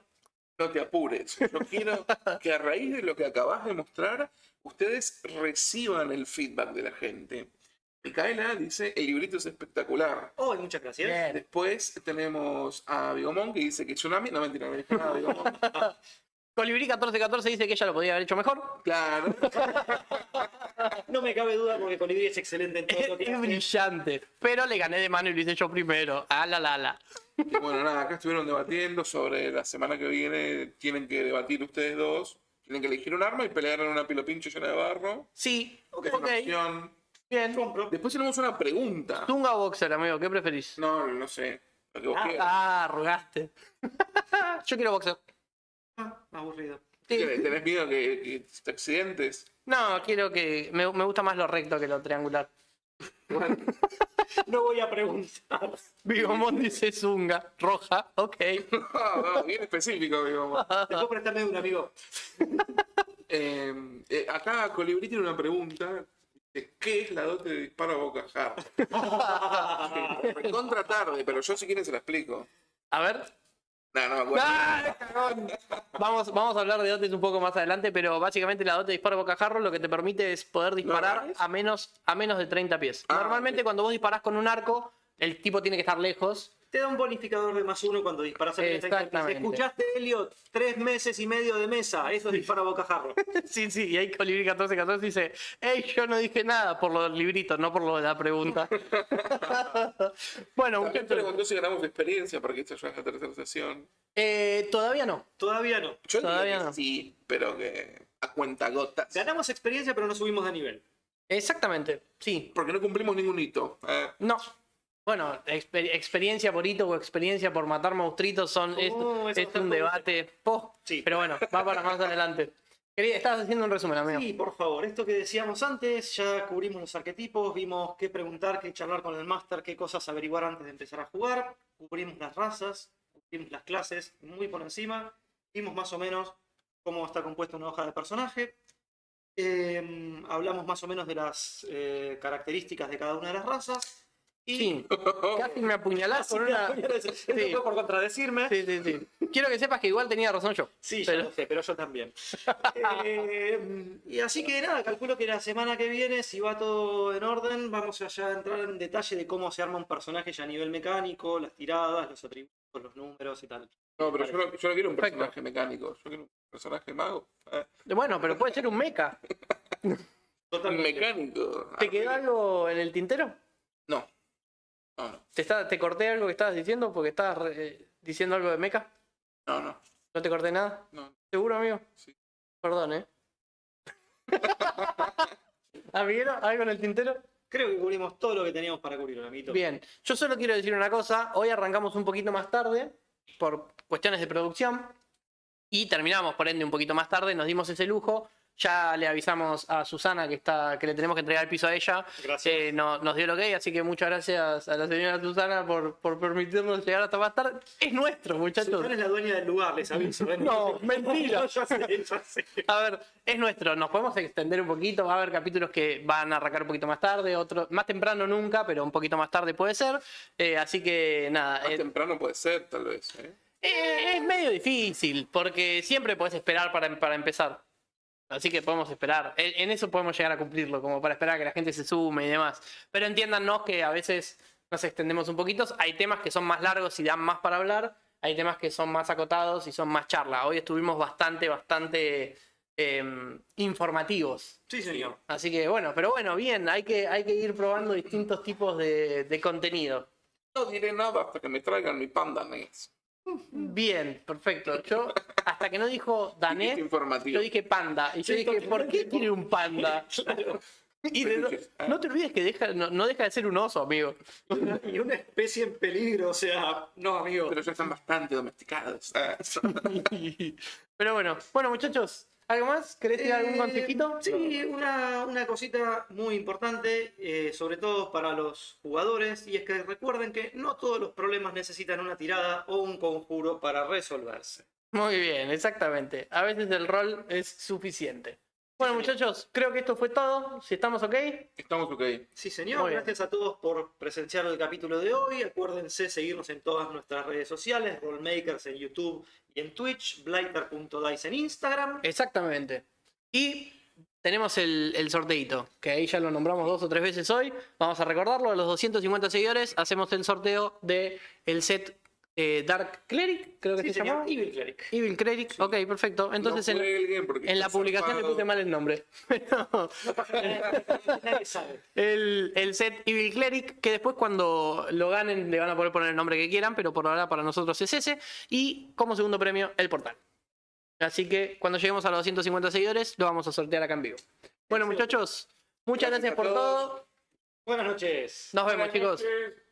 No te apures. Yo quiero que a raíz de lo que acabas de mostrar, ustedes reciban el feedback de la gente. Micaela dice, el librito es espectacular. Oh, muchas gracias. bien. Después tenemos a Bigomón que dice que Tsunami... No, mentira, no me dijo nada, Bigomón. Colibrí 1414 dice que ella lo podía haber hecho mejor. Claro. No me cabe duda porque Colibrí es excelente en todo lo que Es hace. brillante. Pero le gané de mano y lo hice yo primero. Ah, la. Y bueno, nada, acá estuvieron debatiendo sobre la semana que viene. Tienen que debatir ustedes dos. Tienen que elegir un arma y pelear en una pilopincho llena de barro. Sí, Que es una ok. opción. Bien. Compro. Después tenemos una pregunta. Tunga o boxer, amigo, ¿qué preferís? No, no sé. Lo que vos quieras. Ah, rogaste. Yo quiero boxer. Aburrido. Sí. ¿Tenés miedo que te accidentes? No, quiero que. Me gusta más lo recto que lo triangular. Bueno, No voy a preguntar. Bigomón dice Zunga. Roja, ok. bien específico, Bigomón. Después préstame un amigo. Acá Colibrí tiene una pregunta. Dice, ¿qué es la dote de disparo a bocajarro? Recontra tarde, pero yo si quieren se la explico. A ver. No, no me acuerdo. ¡Ah, cagón! Vamos a hablar de dotes un poco más adelante, pero básicamente la dote de disparo bocajarro lo que te permite es poder disparar ¿es? a menos de 30 pies. Ah, Normalmente ok. cuando vos disparás con un arco, el tipo tiene que estar lejos. Te da un bonificador de +1 cuando disparas a Exactamente. ¿Escuchaste, Elliot? 3 meses y medio de mesa. Eso es disparo a bocajarro. Sí, y ahí Colibrí 1414 dice, hey, yo no dije nada por lo del librito, no por lo de la pregunta. Bueno, También muchachos, preguntó si ganamos experiencia, porque esto ya es la tercera sesión. todavía no. Todavía no. Yo Todavía diría que no. sí, pero que a cuentagotas. Ganamos experiencia, pero no subimos de nivel. Exactamente, sí. Porque no cumplimos ningún hito. No. Bueno, experiencia por hito o experiencia por matar monstruitos es eso es está un todo debate. Sí. Pero bueno, va para más adelante. Estabas haciendo un resumen, amigo. Sí, por favor. Esto que decíamos antes, ya cubrimos los arquetipos, vimos qué preguntar, qué charlar con el máster, qué cosas averiguar antes de empezar a jugar. Cubrimos las razas, cubrimos las clases muy por encima. Vimos más o menos cómo está compuesta una hoja de personaje. Hablamos más o menos de las características de cada una de las razas. Y Sí. Casi me apuñalás con una. Esto Sí. fue por contradecirme. Sí. Quiero que sepas que igual tenía razón yo. Sí, Pero- yo lo sé, pero yo también. Y así que nada, calculo que la semana que viene, si va todo en orden, vamos allá a entrar en detalle de cómo se arma un personaje ya a nivel mecánico, las tiradas, los atributos, los números y tal. No, pero yo no quiero un Perfecto. personaje mecánico, yo quiero un personaje mago. Bueno, pero puede ser un mecha. Totalmente. Mecánico. ¿Te quedó algo en el tintero? No. No. ¿Te corté algo que estabas diciendo? Porque estabas diciendo algo de mecha. No. ¿No te corté nada? No. ¿Seguro, amigo? Sí. Perdón, ¿Amiguero? ¿Algo en el tintero? Creo que cubrimos todo lo que teníamos para cubrir, amiguito. Bien, yo solo quiero decir una cosa. Hoy arrancamos un poquito más tarde por cuestiones de producción y terminamos, por ende, un poquito más tarde. Nos dimos ese lujo. Ya le avisamos a Susana que le tenemos que entregar el piso a ella. Gracias. Nos dio el ok, así que muchas gracias a la señora Susana por permitirnos llegar hasta más tarde. Es nuestro, muchachos. Susana es la dueña del lugar, les aviso. ¿eh? No, mentira. Ya sé. A ver, es nuestro, nos podemos extender un poquito, va a haber capítulos que van a arrancar un poquito más tarde, otros más temprano nunca, pero un poquito más tarde puede ser. Así que nada, Más temprano puede ser, tal vez. es medio difícil, porque siempre podés esperar para empezar. Así que podemos esperar. En eso podemos llegar a cumplirlo, como para esperar a que la gente se sume y demás. Pero entiéndanos que a veces nos extendemos un poquito. Hay temas que son más largos y dan más para hablar. Hay temas que son más acotados y son más charla. Hoy estuvimos bastante informativos. Sí, señor. Así que bueno, pero bueno, bien. Hay que ir probando distintos tipos de contenido. No diré nada hasta que me traigan mi Panda NES. Bien, perfecto. Yo, hasta que no dijo Es Danet, informativo. yo dije panda. Y yo dije, ¿por qué tiene un panda? Y no te olvides que no deja de ser un oso, amigo. Y una especie en peligro, o sea, no, amigo. Pero ya están bastante domesticados. Pero bueno, muchachos, ¿algo más? ¿Querés tirar algún consejito? Sí, una cosita muy importante, sobre todo para los jugadores, y es que recuerden que no todos los problemas necesitan una tirada o un conjuro para resolverse. Muy bien, exactamente. A veces el rol es suficiente. Bueno, muchachos, creo que esto fue todo. Si estamos ok. Estamos ok. Sí, señor. Muy bien. Gracias a todos por presenciar el capítulo de hoy. Acuérdense seguirnos en todas nuestras redes sociales, Rollmakers en YouTube y en Twitch, Blighter.dice en Instagram. Exactamente. Y tenemos el sorteito, que ahí ya lo nombramos 2 o 3 veces hoy. Vamos a recordarlo, a los 250 seguidores hacemos el sorteo del set Dark Cleric, creo que Sí, se señor. llama. Evil Cleric. Evil Cleric, ok, perfecto. Entonces No cuelguen porque en la está publicación le zarpado. puse mal el nombre. Pero Nadie sabe. el set Evil Cleric, que después cuando lo ganen le van a poder poner el nombre que quieran, pero por ahora para nosotros es ese. Y como segundo premio, el portal. Así que cuando lleguemos a los 250 seguidores, lo vamos a sortear acá en vivo. Bueno, muchachos, muchas gracias por todo. Buenas noches. Nos vemos, chicos. noches.